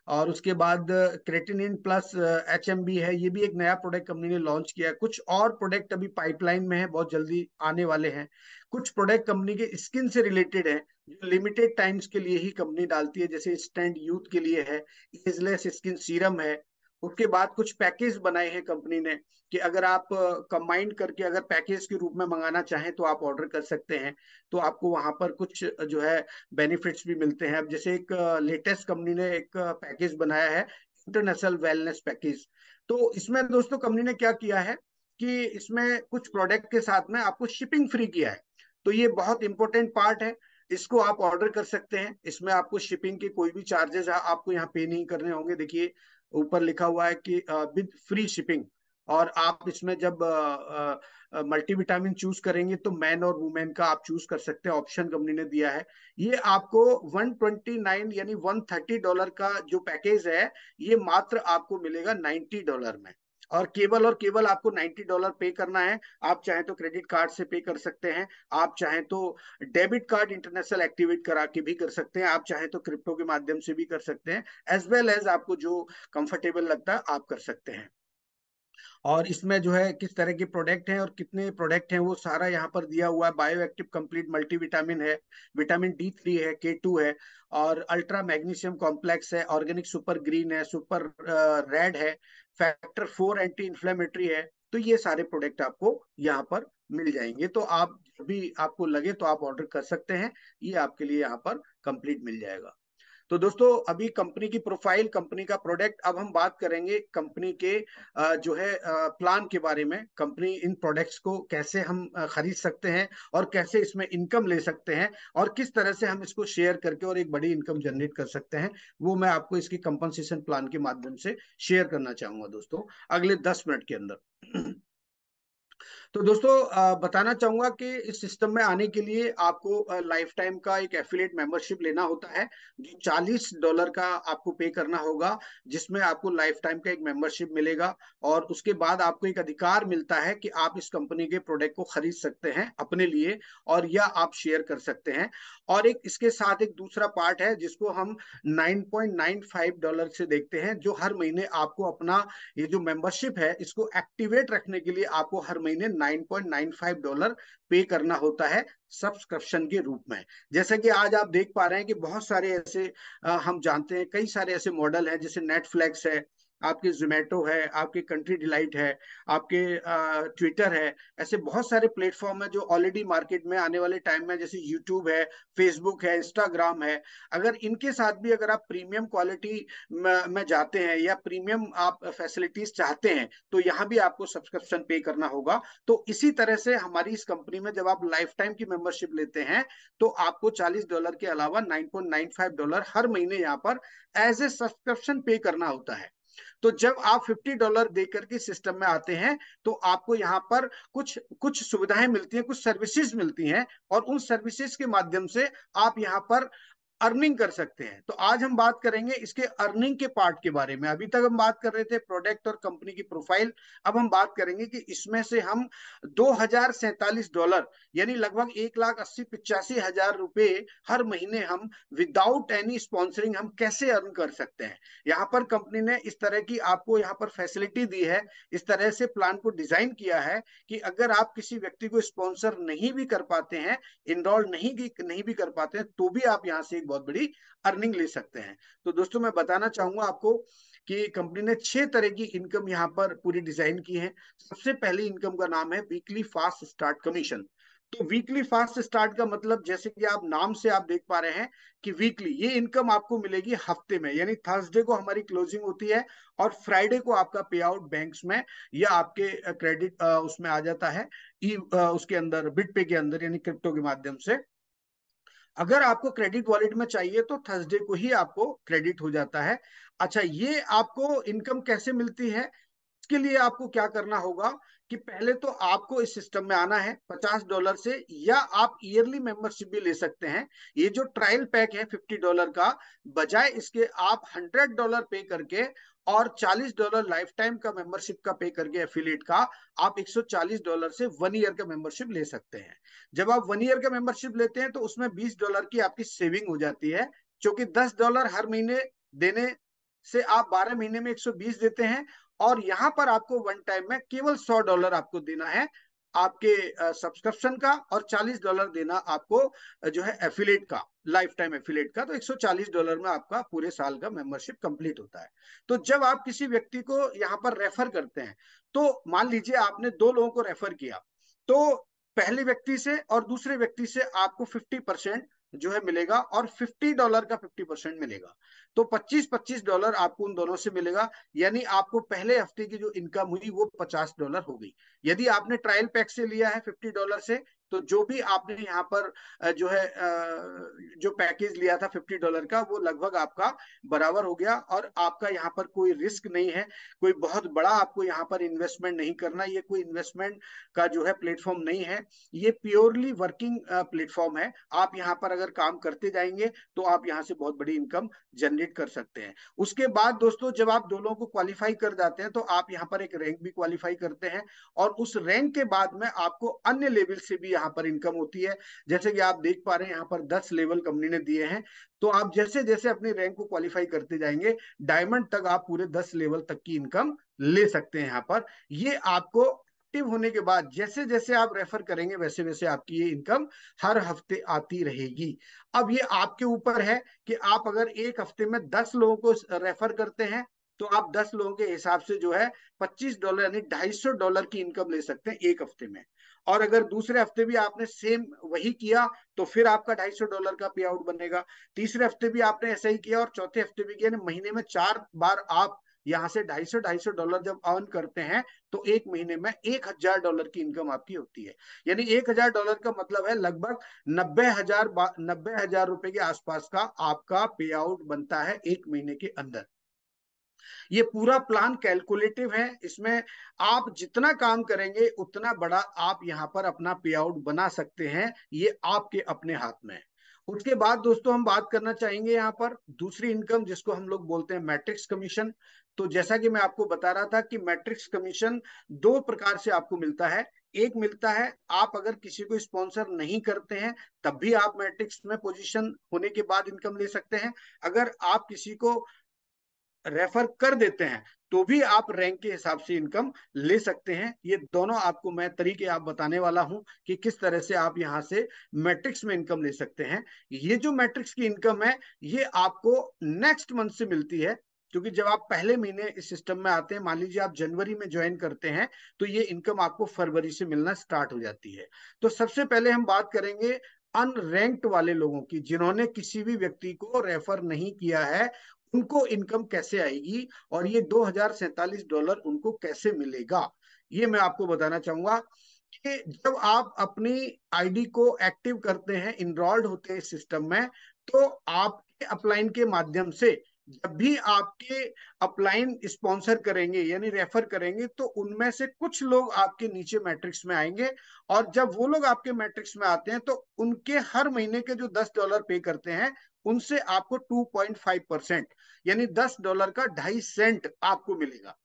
और उसके बाद क्रेटिनिन प्लस HMB है, ये भी एक नया प्रोडक्ट कंपनी ने लॉन्च किया है। कुछ और प्रोडक्ट अभी पाइपलाइन में है, बहुत जल्दी आने वाले हैं। कुछ प्रोडक्ट कंपनी के स्किन से रिलेटेड है जो लिमिटेड टाइम्स के लिए ही कंपनी डालती है, जैसे स्टैंड यूथ के लिए है, एजलेस स्किन सीरम है। उसके बाद कुछ पैकेज बनाए हैं कंपनी ने कि अगर आप कंबाइंड करके अगर पैकेज के रूप में मंगाना चाहें तो आप ऑर्डर कर सकते हैं। तो आपको वहां पर कुछ जो है बेनिफिट्स भी मिलते हैं। अब जैसे एक लेटेस्ट कंपनी ने एक पैकेज बनाया है, इंटरनेशनल वेलनेस पैकेज। तो इसमें दोस्तों कंपनी ने क्या किया है कि इसमें कुछ प्रोडक्ट के साथ में आपको शिपिंग फ्री किया है। तो ये बहुत इंपॉर्टेंट पार्ट है, इसको आप ऑर्डर कर सकते हैं। इसमें आपको शिपिंग के कोई भी चार्जेस आपको यहाँ पे नहीं करने होंगे। देखिए ऊपर लिखा हुआ है कि विद फ्री शिपिंग। और आप इसमें जब मल्टीविटामिन चूज करेंगे तो मैन और वुमेन का आप चूज कर सकते हैं, ऑप्शन कंपनी ने दिया है। ये आपको 129 यानी $130 का जो पैकेज है ये मात्र आपको मिलेगा $90 में। और केवल आपको $90 पे करना है। आप चाहें तो क्रेडिट कार्ड से पे कर सकते हैं, आप चाहें तो डेबिट कार्ड इंटरनेशनल एक्टिवेट करा के भी कर सकते हैं, आप चाहें तो क्रिप्टो के माध्यम से भी कर सकते हैं। एज वेल एज आपको जो कंफर्टेबल लगता है आप कर सकते हैं। और इसमें जो है किस तरह के प्रोडक्ट हैं और कितने प्रोडक्ट हैं वो सारा यहाँ पर दिया हुआ है। बायो एक्टिव कंप्लीट मल्टीविटामिन है, विटामिन D3 है, K2 है, और अल्ट्रा मैग्नीशियम कॉम्प्लेक्स है, ऑर्गेनिक सुपर ग्रीन है, सुपर रेड है, फैक्टर 4 एंटी इंफ्लेमेटरी है। तो ये सारे प्रोडक्ट आपको यहाँ पर मिल जाएंगे। तो आप जब भी आपको लगे तो आप ऑर्डर कर सकते हैं, ये आपके लिए यहाँ पर कंप्लीट मिल जाएगा। तो दोस्तों अभी कंपनी की प्रोफाइल, कंपनी का प्रोडक्ट, अब हम बात करेंगे कंपनी के जो है प्लान के बारे में। कंपनी इन प्रोडक्ट्स को कैसे हम खरीद सकते हैं और कैसे इसमें इनकम ले सकते हैं और किस तरह से हम इसको शेयर करके और एक बड़ी इनकम जनरेट कर सकते हैं, वो मैं आपको इसकी कंपनसेशन प्लान के माध्यम से शेयर करना चाहूंगा दोस्तों अगले 10 मिनट के अंदर। तो दोस्तों बताना चाहूंगा कि इस सिस्टम में आने के लिए आपको लाइफ टाइम का एक एफिलिएट मेंबरशिप लेना होता है, जो $40 का आपको पे करना होगा, जिसमें आपको लाइफ टाइम का एक मेंबरशिप मिलेगा। और उसके बाद आपको एक अधिकार मिलता है कि आप इस कंपनी के प्रोडक्ट को खरीद सकते हैं अपने लिए, और या आप शेयर कर सकते हैं। और एक इसके साथ एक दूसरा पार्ट है जिसको हम $9.95 से देखते हैं, जो हर महीने आपको अपना ये जो मेंबरशिप है इसको एक्टिवेट रखने के लिए आपको हर महीने $9.95 पे करना होता है सब्सक्रिप्शन के रूप में। जैसे कि आज आप देख पा रहे हैं कि बहुत सारे ऐसे हम जानते हैं कई सारे ऐसे मॉडल हैं, जैसे नेटफ्लिक्स है, आपके जोमेटो है, आपके कंट्री डिलाइट है, आपके ट्विटर है। ऐसे बहुत सारे प्लेटफॉर्म है जो ऑलरेडी मार्केट में आने वाले टाइम में, जैसे यूट्यूब है, फेसबुक है, इंस्टाग्राम है। अगर इनके साथ भी अगर आप प्रीमियम क्वालिटी में जाते हैं या प्रीमियम आप फैसिलिटीज चाहते हैं, तो यहाँ भी आपको सब्सक्रिप्शन पे करना होगा। तो इसी तरह से हमारी इस कंपनी में जब आप लाइफ टाइम की मेंबरशिप लेते हैं, तो आपको $40 के अलावा $9.95 हर महीने यहाँ पर एज ए सब्सक्रिप्शन पे करना होता है। तो जब आप $50 देकर के सिस्टम में आते हैं, तो आपको यहाँ पर कुछ कुछ सुविधाएं मिलती हैं, कुछ सर्विसेज मिलती हैं, और उन सर्विसेज के माध्यम से आप यहाँ पर अर्निंग कर सकते हैं। तो आज हम बात करेंगे इसके अर्निंग के पार्ट के बारे में। अभी तक हम बात कर रहे थे प्रोडक्ट और कंपनी की प्रोफाइल, अब हम बात करेंगे कि इसमें से हम $2047 यानी लगभग 1,80,85,000 रुपए हर महीने हम विदाउट एनी स्पॉन्सरिंग हम कैसे अर्न कर सकते हैं। यहाँ पर कंपनी ने इस तरह की आपको यहाँ पर फैसिलिटी दी है, इस तरह से प्लान को डिजाइन किया है कि अगर आप किसी व्यक्ति को स्पॉन्सर नहीं भी कर पाते हैं, इनरोल नहीं भी कर पाते हैं, तो भी आप यहाँ से एक बहुत बड़ी अर्निंग ले सकते हैं। तो दोस्तों मैं बताना चाहूंगा आपको कि कंपनी ने 6 तरह की इनकम यहाँ पर पूरी डिजाइन की है। सबसे पहली इनकम का नाम है वीकली फास्ट स्टार्ट कमीशन। तो वीकली फास्ट स्टार्ट का मतलब, जैसे कि आप नाम से आप देख पा रहे हैं कि वीकली ये इनकम आपको मिलेगी हफ्ते में, यानी थर्सडे को हमारी क्लोजिंग होती है और फ्राइडे को आपका पे आउट बैंक्स में या आपके क्रेडिट उसमें आ जाता है, उसके अंदर बिटपे के अंदर, यानी क्रिप्टो के माध्यम से। अगर आपको क्रेडिट वॉलेट में चाहिए तो थर्सडे को ही आपको क्रेडिट हो जाता है। अच्छा, ये आपको इनकम कैसे मिलती है? इसके लिए आपको क्या करना होगा कि पहले तो आपको इस सिस्टम में आना है $50 से, या आप ईयरली मेंबरशिप भी ले सकते हैं। ये जो ट्रायल पैक है $50 का, बजाय इसके आप $100 पे करके और $40 लाइफ टाइम का मेंबरशिप का पे करके एफिलिएट का, आप $140 से 1 ईयर का मेंबरशिप ले सकते हैं। जब आप 1 ईयर का मेंबरशिप लेते हैं तो उसमें $20 की आपकी सेविंग हो जाती है, क्योंकि $10 हर महीने देने से आप 12 महीने में 120 देते हैं। और यहां पर आपको वन टाइम में केवल $100 आपको देना है आपके सब्सक्रिप्शन का, और $40 देना आपको जो है एफिलेट का, लाइफ टाइम एफिलेट का। तो $140 में आपका पूरे साल का मेंबरशिप कंप्लीट होता है। तो जब आप किसी व्यक्ति को यहाँ पर रेफर करते हैं, तो मान लीजिए आपने 2 लोगों को रेफर किया, तो पहले व्यक्ति से और दूसरे व्यक्ति से आपको 50% जो है मिलेगा, और $50 का 50% मिलेगा। तो $25-25 आपको उन दोनों से मिलेगा, यानी आपको पहले हफ्ते की जो इनकम हुई वो $50 हो गई। यदि आपने ट्रायल पैक से लिया है $50 से, तो जो भी आपने यहाँ पर जो है जो पैकेज लिया था $50 का, वो लगभग आपका बराबर हो गया। और आपका यहाँ पर कोई रिस्क नहीं है, कोई बहुत बड़ा आपको यहाँ पर इन्वेस्टमेंट नहीं करना। ये कोई इन्वेस्टमेंट का जो है प्लेटफॉर्म नहीं है, ये प्योरली वर्किंग प्लेटफॉर्म है। आप यहाँ पर अगर काम करते जाएंगे तो आप यहाँ से बहुत बड़ी इनकम जनरेट कर सकते हैं। उसके बाद दोस्तों, जब आप दोनों को क्वालिफाई कर जाते हैं, तो आप यहाँ पर एक रैंक भी क्वालिफाई करते हैं, और उस रैंक के बाद में आपको अन्य लेवल से भी यहाँ पर इनकम होती है। जैसे कि आप देख पा रहे हैं यहाँ पर 10 लेवल कंपनी ने दिए हैं। तो आप जैसे जैसे अपने रैंक को क्वालिफाई करते जाएंगे, डायमंड तक आप पूरे 10 लेवल तक की इनकम ले सकते हैं। यहाँ पर ये आपको एक्टिव होने के बाद जैसे जैसे आप रेफर करेंगे, वैसे वैसे आपकी ये इनकम हर हफ्ते आती रहेगी। अब ये आपके ऊपर है कि आप अगर एक हफ्ते में 10 लोगों को रेफर करते हैं, तो आप 10 लोगों के हिसाब से जो है $25 यानी $250 की इनकम ले सकते हैं एक हफ्ते में। और अगर दूसरे हफ्ते भी आपने सेम वही किया तो फिर आपका $250 का पे आउट बनेगा। तीसरे हफ्ते भी आपने ऐसा ही किया और चौथे हफ्ते भी किया, महीने में 4 बार आप यहाँ से $250 जब अर्न करते हैं तो एक महीने में $1000 की इनकम आपकी होती है। यानी $1000 का मतलब है लगभग 90,000 रुपए के आसपास का आपका पे आउट बनता है एक महीने के अंदर। ये पूरा प्लान कैलकुलेटिव है, इसमें आप जितना काम करेंगे उतना बड़ा आप यहाँ पर अपना पे आउट बना सकते हैं, ये आपके अपने हाथ में है। उसके बाद दोस्तों हम बात करना चाहेंगे यहाँ पर दूसरी इनकम जिसको हम लोग बोलते हैं मैट्रिक्स कमीशन। तो जैसा कि मैं आपको बता रहा था कि मैट्रिक्स कमीशन 2 प्रकार से आपको मिलता है। एक मिलता है आप अगर किसी को स्पॉन्सर नहीं करते हैं तब भी आप मैट्रिक्स में पोजीशन होने के बाद इनकम ले सकते हैं। अगर आप किसी को रेफर कर देते हैं तो भी आप रैंक के हिसाब से इनकम ले सकते हैं। ये दोनों आपको मैं तरीके आप बताने वाला हूं कि किस तरह से आप यहां से मैट्रिक्स में इनकम ले सकते हैं। ये जो मैट्रिक्स की इनकम है ये आपको नेक्स्ट मंथ से मिलती है, क्योंकि जब आप पहले महीने इस सिस्टम में आते हैं, मान लीजिए आप जनवरी में ज्वाइन करते हैं तो ये इनकम आपको फरवरी से मिलना स्टार्ट हो जाती है। तो सबसे पहले हम बात करेंगे अनरैंक्ड वाले लोगों की, जिन्होंने किसी भी व्यक्ति को रेफर नहीं किया है, उनको इनकम कैसे आएगी और ये $2047 उनको कैसे मिलेगा, ये मैं आपको बताना चाहूंगा। कि जब आप अपनी आईडी को एक्टिव करते हैं, इनरोल्ड होते हैं इस सिस्टम में, तो आपके अपलाइन के माध्यम से जब भी आपके अपलाइन स्पॉन्सर करेंगे यानी रेफर करेंगे तो उनमें से कुछ लोग आपके नीचे मैट्रिक्स में आएंगे। और जब वो लोग आपके मैट्रिक्स में आते हैं तो उनके हर महीने के जो $10 पे करते हैं उनसे आपको 2.5% यानी $10 का 2.5 सेंट आपको मिलेगा।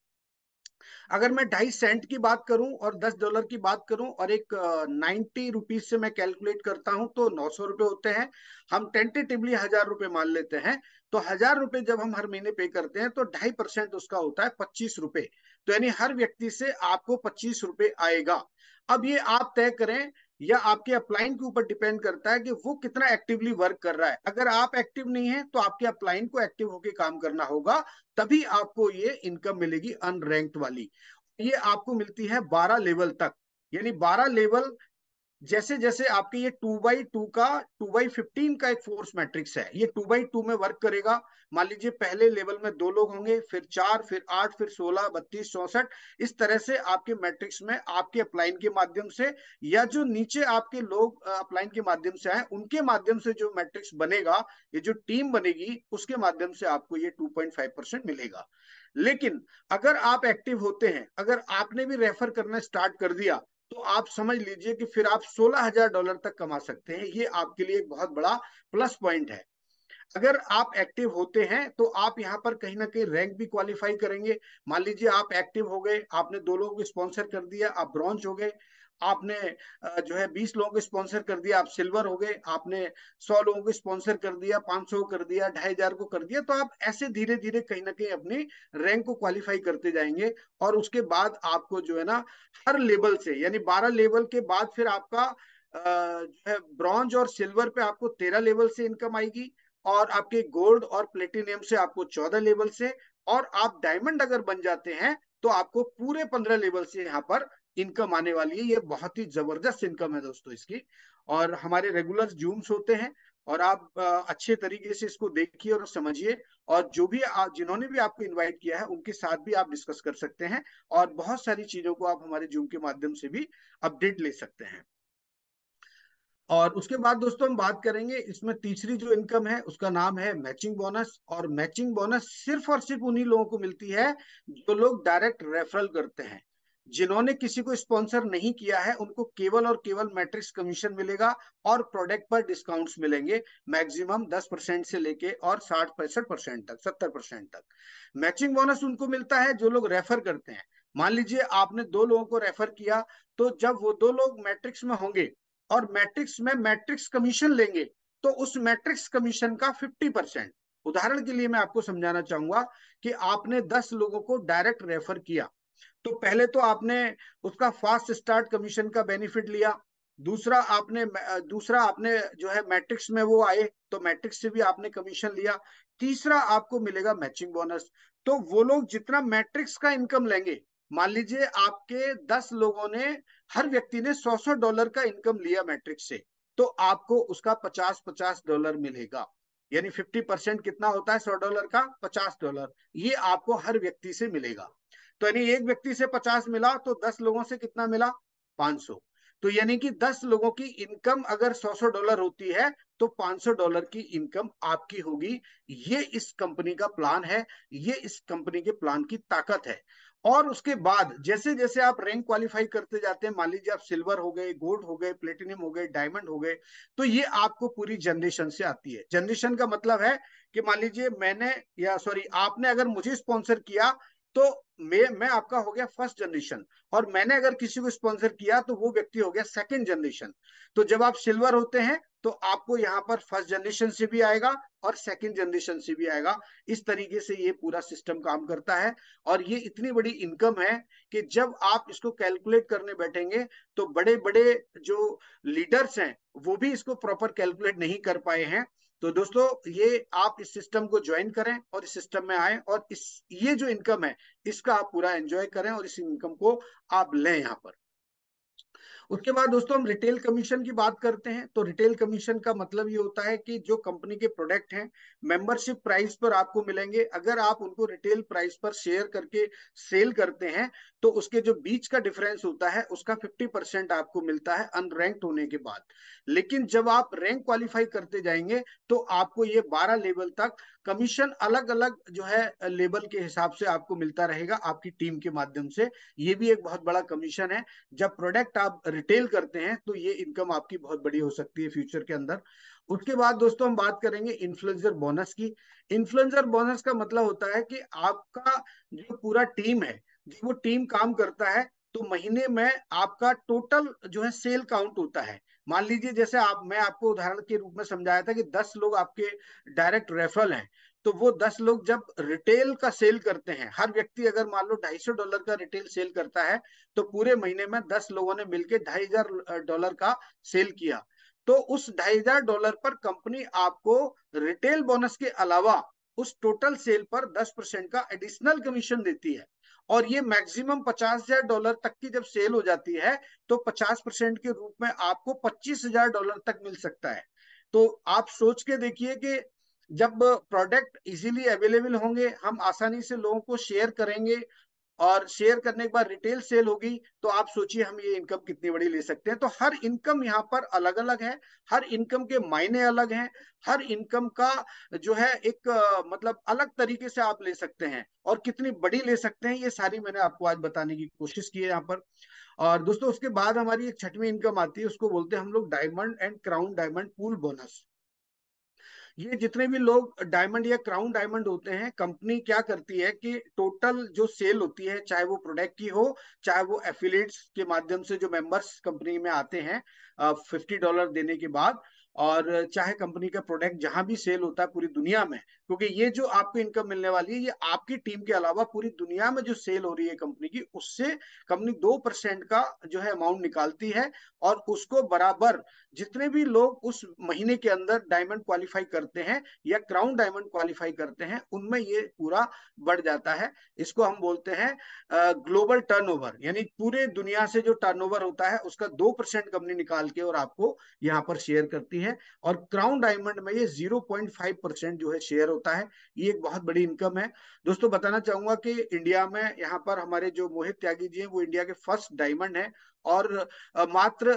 अगर मैं 2.5 सेंट की बात करूं और $10 की बात करूं और एक 90 रुपीज से मैं कैलकुलेट करता हूं तो ₹900 होते हैं। हम टेंटेटिवली $1000 मान लेते हैं, तो $1000 जब हम हर महीने पे करते हैं तो 2.5% उसका होता है ₹25। तो यानी हर व्यक्ति से आपको ₹25 आएगा। अब ये आप तय करें या आपके अपलाइन के ऊपर डिपेंड करता है कि वो कितना एक्टिवली वर्क कर रहा है। अगर आप एक्टिव नहीं है तो आपके अपलाइन को एक्टिव होकर काम करना होगा, तभी आपको ये इनकम मिलेगी अनरैंक्ड वाली। ये आपको मिलती है 12 लेवल तक, यानी 12 लेवल। जैसे जैसे आपके ये 2x2 का 2x15 का एक फोर्स मैट्रिक्स है, ये 2x2 में वर्क करेगा। मान लीजिए पहले लेवल में 2 लोग होंगे, फिर 4, फिर 8, फिर 16, 32, 64, इस तरह से आपके मैट्रिक्स में आपके अपलाइन के माध्यम से या जो नीचे आपके लोग अपलाइन के माध्यम से आए उनके माध्यम से जो मैट्रिक्स बनेगा, ये जो टीम बनेगी उसके माध्यम से आपको ये 2.5% मिलेगा। लेकिन अगर आप एक्टिव होते हैं, अगर आपने भी रेफर करना स्टार्ट कर दिया, तो आप समझ लीजिए कि फिर आप $16,000 तक कमा सकते हैं। ये आपके लिए एक बहुत बड़ा प्लस पॉइंट है। अगर आप एक्टिव होते हैं तो आप यहाँ पर कहीं ना कहीं रैंक भी क्वालिफाई करेंगे। मान लीजिए आप एक्टिव हो गए, आपने 2 लोगों को स्पॉन्सर कर दिया, आप ब्रॉन्ज हो गए। आपने जो है 20 लोगों को स्पॉन्सर कर दिया, आप सिल्वर हो गए। आपने 100 लोगों को स्पॉन्सर कर दिया, 500 कर दिया, 2500 को कर दिया। तो आप ऐसे धीरे धीरे कहीं ना कहीं अपनी रैंक को क्वालिफाई करते जाएंगे। और उसके बाद आपको जो है ना हर लेवल से, यानी 12 लेवल के बाद फिर आपका जो है ब्रॉन्ज और सिल्वर पे आपको 13 लेवल से इनकम आएगी। और आपके गोल्ड और प्लेटिनियम से आपको 14 लेवल से, और आप डायमंड अगर बन जाते हैं तो आपको पूरे 15 लेवल से यहाँ पर इनकम आने वाली है। ये बहुत ही जबरदस्त इनकम है दोस्तों इसकी। और हमारे रेगुलर जूम्स होते हैं और आप अच्छे तरीके से इसको देखिए और समझिए। और जो भी जिन्होंने भी आपको इनवाइट किया है उनके साथ भी आप डिस्कस कर सकते हैं और बहुत सारी चीजों को आप हमारे जूम के माध्यम से भी अपडेट ले सकते हैं। और उसके बाद दोस्तों हम बात करेंगे इसमें तीसरी जो इनकम है उसका नाम है मैचिंग बोनस। और मैचिंग बोनस सिर्फ और सिर्फ उन्हीं लोगों को मिलती है जो लोग डायरेक्ट रेफरल करते हैं। जिन्होंने किसी को स्पॉन्सर नहीं किया है उनको केवल और केवल मैट्रिक्स कमीशन मिलेगा और प्रोडक्ट पर डिस्काउंट्स मिलेंगे, मैक्सिमम 10% से लेके और 60-65% तक, 70% तक। मैचिंग बोनस उनको मिलता है जो लोग रेफर करते हैं। मान लीजिए आपने 2 लोगों को रेफर किया, तो जब वो 2 लोग मैट्रिक्स में होंगे और मैट्रिक्स में मैट्रिक्स कमीशन लेंगे, तो उस मैट्रिक्स कमीशन का 50%। उदाहरण के लिए मैं आपको समझाना चाहूंगा कि आपने 10 लोगों को डायरेक्ट रेफर किया, तो पहले तो आपने उसका फास्ट स्टार्ट कमीशन का बेनिफिट लिया। दूसरा आपने जो है मैट्रिक्स में वो आए तो मैट्रिक्स से भी आपने कमीशन लिया। तीसरा आपको मिलेगा मैचिंग बोनस। तो वो लोग जितना मैट्रिक्स का इनकम लेंगे, मान लीजिए आपके 10 लोगों ने, हर व्यक्ति ने $100 का इनकम लिया मैट्रिक्स से, तो आपको उसका $50 मिलेगा। यानी 50% कितना होता है $100 का? $50। ये आपको हर व्यक्ति से मिलेगा। तो यानी एक व्यक्ति से 50 मिला तो 10 लोगों से कितना मिला? 500। तो यानी कि 10 लोगों की इनकम अगर $100 होती है तो $500 की इनकम आपकी होगी। ये इस कंपनी का प्लान है, ये इस कंपनी के प्लान की ताकत है। और उसके बाद जैसे जैसे आप रैंक क्वालिफाई करते जाते हैं, मान लीजिए आप सिल्वर हो गए, गोल्ड हो गए, प्लेटिनम हो गए, डायमंड हो गए, तो ये आपको पूरी जनरेशन से आती है। जनरेशन का मतलब है कि मान लीजिए मैंने, या सॉरी, आपने अगर मुझे स्पॉन्सर किया तो मैं आपका हो गया फर्स्ट जनरेशन, और मैंने अगर किसी को स्पॉन्सर किया तो वो व्यक्ति हो गया सेकंड जनरेशन। तो जब आप सिल्वर होते हैं तो आपको यहाँ पर फर्स्ट जनरेशन से भी आएगा और सेकंड जनरेशन से भी आएगा। इस तरीके से ये पूरा सिस्टम काम करता है। और ये इतनी बड़ी इनकम है कि जब आप इसको कैलकुलेट करने बैठेंगे तो बड़े बड़े जो लीडर्स हैं वो भी इसको प्रॉपर कैलकुलेट नहीं कर पाए हैं। तो दोस्तों, ये आप इस सिस्टम को ज्वाइन करें और इस सिस्टम में आए, और इस ये जो इनकम है इसका आप पूरा एंजॉय करें और इस इनकम को आप लें यहाँ पर। उसके बाद दोस्तों हम रिटेल कमीशन की बात करते हैं। तो रिटेल कमीशन का मतलब ये होता है कि जो कंपनी के प्रोडक्ट हैं मेंबरशिप प्राइस पर आपको मिलेंगे, अगर आप उनको रिटेल प्राइस पर शेयर करके सेल करते हैं तो उसके जो बीच का डिफरेंस होता है उसका 50% आपको मिलता है अनरैंक्ड होने के बाद। लेकिन जब आप रैंक क्वालिफाई करते जाएंगे तो आपको ये 12 लेवल तक कमीशन अलग अलग जो है लेवल के हिसाब से आपको मिलता रहेगा आपकी टीम के माध्यम से। ये भी एक बहुत बड़ा कमीशन है। जब प्रोडक्ट आप रिटेल करते हैं तो ये इनकम आपकी बहुत बड़ी हो सकती है फ्यूचर के अंदर। उसके बाद दोस्तों हम बात करेंगे इन्फ्लुएंसर बोनस की। इन्फ्लुएंसर बोनस का मतलब होता है कि आपका जो पूरा टीम है, जो वो टीम काम करता है, तो महीने में आपका टोटल जो है सेल काउंट होता है। मान लीजिए जैसे मैं आपको उदाहरण के रूप में समझाया था कि 10 लोग आपके डायरेक्ट रेफरल हैं, तो वो 10 लोग जब रिटेल का सेल करते हैं, हर व्यक्ति अगर मान लो $250 का रिटेल सेल करता है, तो पूरे महीने में 10 लोगों ने मिलकर $2500 का सेल किया। तो उस $2500 पर कंपनी आपको रिटेल बोनस के अलावा उस टोटल सेल पर 10% का एडिशनल कमीशन देती है। और ये मैक्सिमम $50,000 तक की जब सेल हो जाती है तो 50% के रूप में आपको $25,000 तक मिल सकता है। तो आप सोच के देखिए कि जब प्रोडक्ट इजीली अवेलेबल होंगे, हम आसानी से लोगों को शेयर करेंगे, और शेयर करने के बाद रिटेल सेल होगी, तो आप सोचिए हम ये इनकम कितनी बड़ी ले सकते हैं। तो हर इनकम यहाँ पर अलग अलग है, हर इनकम के मायने अलग हैं, हर इनकम का जो है एक मतलब अलग तरीके से आप ले सकते हैं, और कितनी बड़ी ले सकते हैं ये सारी मैंने आपको आज बताने की कोशिश की है यहाँ पर। और दोस्तों उसके बाद हमारी एक छठवीं इनकम आती है, उसको बोलते हैं हम लोग diamond and crown diamond pool bonus. ये जितने भी लोग डायमंड या क्राउन डायमंड होते हैं, कंपनी क्या करती है कि टोटल जो सेल होती है, चाहे वो प्रोडक्ट की हो, चाहे वो एफिलिएट्स के माध्यम से जो मेंबर्स कंपनी में आते हैं $50 देने के बाद, और चाहे कंपनी का प्रोडक्ट जहां भी सेल होता है पूरी दुनिया में, क्योंकि ये जो आपको इनकम मिलने वाली है ये आपकी टीम के अलावा पूरी दुनिया में जो सेल हो रही है कंपनी की, उससे कंपनी 2% का जो है अमाउंट निकालती है, और उसको बराबर जितने भी लोग उस महीने के अंदर डायमंड क्वालिफाई करते हैं या क्राउन डायमंड क्वालिफाई करते हैं, उनमें ये पूरा बढ़ जाता है। इसको हम बोलते हैं ग्लोबल टर्नओवर, यानी पूरे दुनिया से जो टर्नओवर होता है उसका 2% कंपनी निकाल के और आपको यहाँ पर शेयर करती है। और क्राउन डायमंड में ये 0.5% जो है शेयर होता है। ये एक बहुत बड़ी इनकम है। दोस्तों बताना चाहूंगा कि इंडिया में यहाँ पर हमारे जो मोहित त्यागी जी हैं वो इंडिया के फर्स्ट डायमंड हैं, और मात्र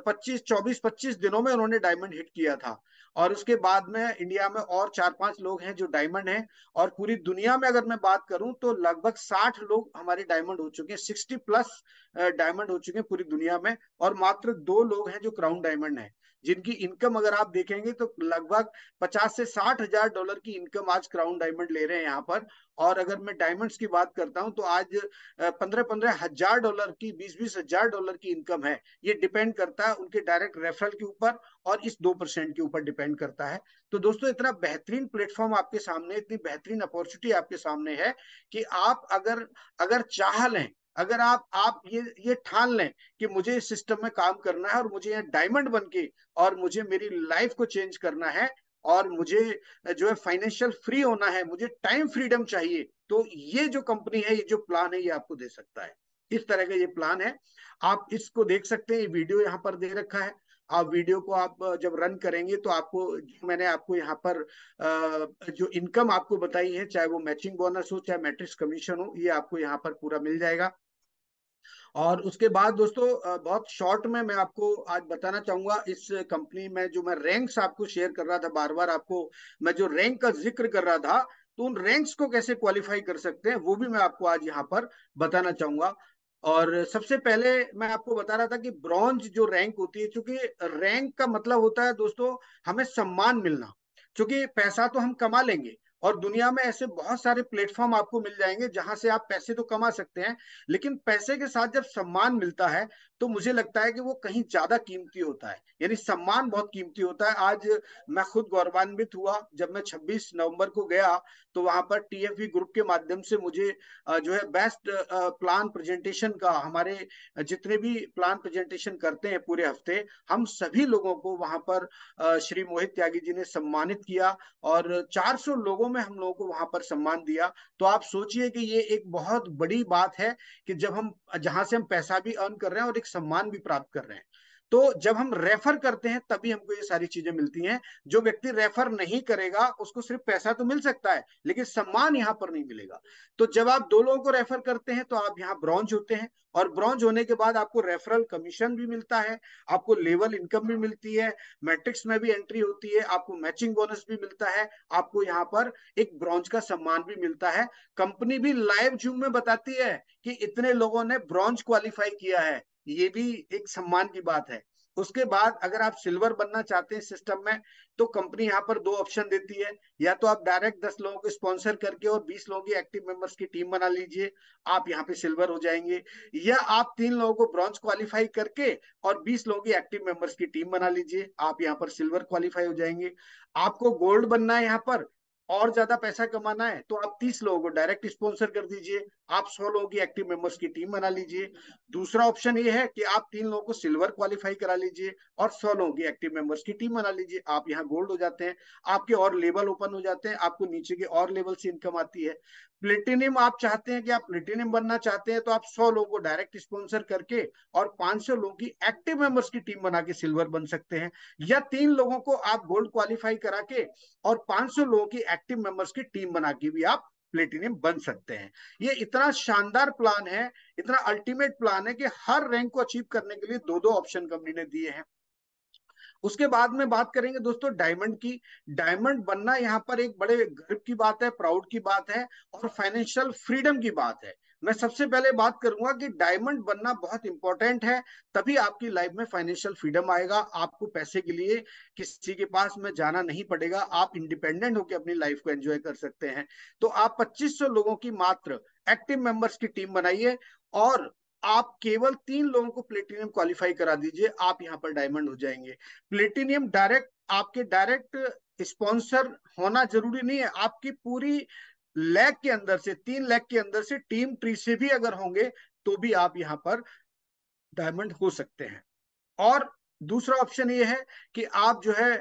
25 दिनों में उन्होंने डायमंड हिट किया था। और उसके बाद में इंडिया में और 4-5 लोग हैं जो डायमंड हैं, और पूरी दुनिया में अगर मैं बात करूं तो लगभग 60 लोग हमारे डायमंड हो चुके हैं, 60+ डायमंड हो चुके हैं पूरी दुनिया में, और मात्र 2 लोग हैं जो क्राउन डायमंड हैं, जिनकी इनकम अगर आप देखेंगे तो लगभग 50 से 60 हजार डॉलर की इनकम आज क्राउन डायमंड ले रहे हैं यहाँ पर। और अगर मैं डायमंड्स की बात करता हूं तो आज 15-15 हजार डॉलर की, 20-20 हजार डॉलर की इनकम है। ये डिपेंड करता है उनके डायरेक्ट रेफरल के ऊपर और इस 2% के ऊपर डिपेंड करता है। तो दोस्तों इतना बेहतरीन प्लेटफॉर्म आपके सामने, इतनी बेहतरीन अपॉर्चुनिटी आपके सामने है कि आप अगर अगर चाह लें, अगर आप ये ठान लें कि मुझे इस सिस्टम में काम करना है और मुझे यहाँ डायमंड बन के और मुझे मेरी लाइफ को चेंज करना है, और मुझे जो है फाइनेंशियल फ्री होना है, मुझे टाइम फ्रीडम चाहिए, तो ये जो कंपनी है, ये जो प्लान है, ये आपको दे सकता है। इस तरह का ये प्लान है, आप इसको देख सकते हैं। ये वीडियो यहाँ पर दे रखा है। आप वीडियो को आप जब रन करेंगे तो आपको, मैंने आपको यहाँ पर जो इनकम आपको बताई है, चाहे वो मैचिंग बोनस हो चाहे मैट्रिक्स कमीशन हो, ये आपको यहाँ पर पूरा मिल जाएगा। और उसके बाद दोस्तों बहुत शॉर्ट में मैं आपको आज बताना चाहूंगा इस कंपनी में जो मैं रैंक्स आपको शेयर कर रहा था, बार बार आपको मैं जो रैंक का जिक्र कर रहा था, तो उन रैंक्स को कैसे क्वालिफाई कर सकते हैं वो भी मैं आपको आज यहाँ पर बताना चाहूंगा। और सबसे पहले मैं आपको बता रहा था कि ब्रॉन्ज जो रैंक होती है, क्योंकि रैंक का मतलब होता है दोस्तों हमें सम्मान मिलना। क्योंकि पैसा तो हम कमा लेंगे, और दुनिया में ऐसे बहुत सारे प्लेटफॉर्म आपको मिल जाएंगे जहां से आप पैसे तो कमा सकते हैं, लेकिन पैसे के साथ जब सम्मान मिलता है तो मुझे लगता है कि वो कहीं ज्यादा कीमती होता है। यानी सम्मान बहुत कीमती होता है। आज मैं खुद गौरवान्वित हुआ जब मैं 26 नवंबर को गया, तो वहां पर टीएफवी ग्रुप के माध्यम से मुझे जो है बेस्ट प्लान प्रेजेंटेशन का, हमारे जितने भी प्लान प्रेजेंटेशन करते हैं पूरे हफ्ते, हम सभी लोगों को वहां पर श्री मोहित त्यागी जी ने सम्मानित किया, और 400 लोगों में हम लोगों को वहां पर सम्मान दिया। तो आप सोचिए कि ये एक बहुत बड़ी बात है कि जब हम, जहां से हम पैसा भी अर्न कर रहे हैं और एक सम्मान भी प्राप्त कर रहे हैं। तो जब हम रेफर करते हैं तभी हमको ये सारी चीजें मिलती हैं। जो व्यक्ति रेफर नहीं करेगा उसको सिर्फ पैसा तो मिल सकता है, लेकिन सम्मान यहाँ पर नहीं मिलेगा। तो जब आप दो लोगों को रेफर करते हैं तो आप यहाँ ब्रॉन्ज होते हैं, और ब्रॉन्ज होने के बाद आपको रेफरल कमीशन भी मिलता है, आपको लेवल इनकम भी मिलती है, मैट्रिक्स में भी एंट्री होती है, आपको मैचिंग बोनस भी मिलता है, आपको यहाँ पर एक ब्रॉन्ज का सम्मान भी मिलता है। कंपनी भी लाइव जूम में बताती है कि इतने लोगों ने ब्रॉन्ज क्वालिफाई किया है, ये भी एक सम्मान की बात है। उसके बाद अगर आप सिल्वर बनना चाहते हैं सिस्टम में, तो कंपनी यहाँ पर दो ऑप्शन देती है। या तो आप डायरेक्ट 10 लोगों को स्पॉन्सर करके और 20 लोगों की एक्टिव मेंबर्स की टीम बना लीजिए, आप यहाँ पे सिल्वर हो जाएंगे। या आप 3 लोगों को ब्रॉन्ज क्वालिफाई करके और 20 लोगों की एक्टिव मेंबर्स की टीम बना लीजिए, आप यहाँ पर सिल्वर क्वालिफाई हो जाएंगे। आपको गोल्ड बनना है यहाँ पर और ज्यादा पैसा कमाना है, तो आप 30 लोगों को डायरेक्ट स्पॉन्सर कर दीजिए, आप 100 लोगों की एक्टिव मेंबर्स की टीम बना लीजिए। दूसरा ऑप्शन ये है कि आप 3 लोगों को सिल्वर क्वालिफाई करा लीजिए और 100 लोगों की एक्टिव मेंबर्स की टीम बना लीजिए, आप यहाँ गोल्ड हो जाते हैं। आपके और लेवल ओपन हो जाते हैं, आपको नीचे के और लेवल से इनकम आती है। प्लेटिनियम आप चाहते हैं कि आप प्लेटिनियम बनना चाहते हैं, तो आप 100 लोगों को डायरेक्ट स्पॉन्सर करके और 500 लोगों की एक्टिव मेंबर्स की टीम बना के सिल्वर बन सकते हैं। या 3 लोगों को आप गोल्ड क्वालिफाई करा के और 500 लोगों की एक्टिव मेंबर्स की टीम बना के भी आप प्लेटिनियम बन सकते हैं। ये इतना शानदार प्लान है, इतना अल्टीमेट प्लान है कि हर रैंक को अचीव करने के लिए दो दो ऑप्शन कंपनी ने दिए हैं। उसके बाद में बात करेंगे दोस्तों डायमंड की। डायमंड बनना यहाँ पर एक बड़े गर्व की बात है, प्राउड की बात है, और फाइनेंशियल फ्रीडम की बात है। मैं सबसे पहले बात करूंगा कि डायमंड बनना बहुत इंपॉर्टेंट है, तभी आपकी लाइफ में फाइनेंशियल फ्रीडम आएगा। आपको पैसे के लिए किसी के पास में जाना नहीं पड़ेगा, आप इंडिपेंडेंट होकर अपनी लाइफ को एंजॉय कर सकते हैं। तो आप 2500 लोगों की मात्र एक्टिव मेंबर्स की टीम बनाइए, और आप केवल 3 लोगों को प्लेटिनियम क्वालिफाई करा दीजिए, आप यहाँ पर डायमंड हो जाएंगे। प्लेटिनियम डायरेक्ट आपके डायरेक्ट स्पॉन्सर होना जरूरी नहीं है, आपकी पूरी लैग के अंदर से, 3 लाख के अंदर से, टीम ट्री से भी अगर होंगे तो भी आप यहाँ पर डायमंड हो सकते हैं। और दूसरा ऑप्शन ये है कि आप जो है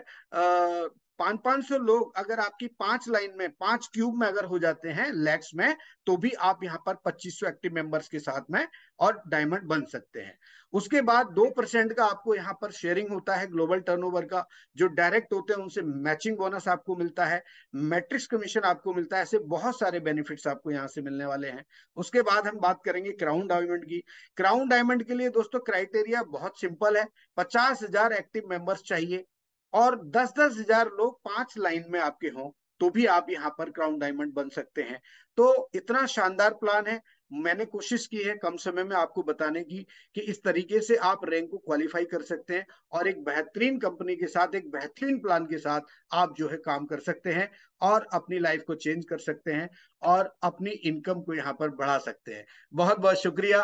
500 लोग अगर आपकी 5 लाइन में, 5 क्यूब में अगर हो जाते हैं लैक्स में, तो भी आप यहाँ पर 2500 एक्टिव मेंबर्स के साथ में और डायमंड बन सकते हैं। उसके बाद 2% का आपको यहाँ पर शेयरिंग होता है ग्लोबल टर्नओवर का। जो डायरेक्ट होते हैं उनसे मैचिंग बोनस आपको मिलता है, मैट्रिक्स कमीशन आपको मिलता है, ऐसे बहुत सारे बेनिफिट्स आपको यहाँ से मिलने वाले हैं। उसके बाद हम बात करेंगे क्राउन डायमंड की। क्राउन डायमंड के लिए दोस्तों क्राइटेरिया बहुत सिंपल है, 50,000 एक्टिव मेंबर्स चाहिए और 10-10 हजार लोग 5 लाइन में आपके हों, तो भी आप यहाँ पर क्राउन डायमंड बन सकते हैं। तो इतना शानदार प्लान है, मैंने कोशिश की है कम समय में आपको बताने की कि इस तरीके से आप रैंक को क्वालिफाई कर सकते हैं और एक बेहतरीन कंपनी के साथ, एक बेहतरीन प्लान के साथ आप जो है काम कर सकते हैं और अपनी लाइफ को चेंज कर सकते हैं और अपनी इनकम को यहाँ पर बढ़ा सकते हैं। बहुत बहुत शुक्रिया।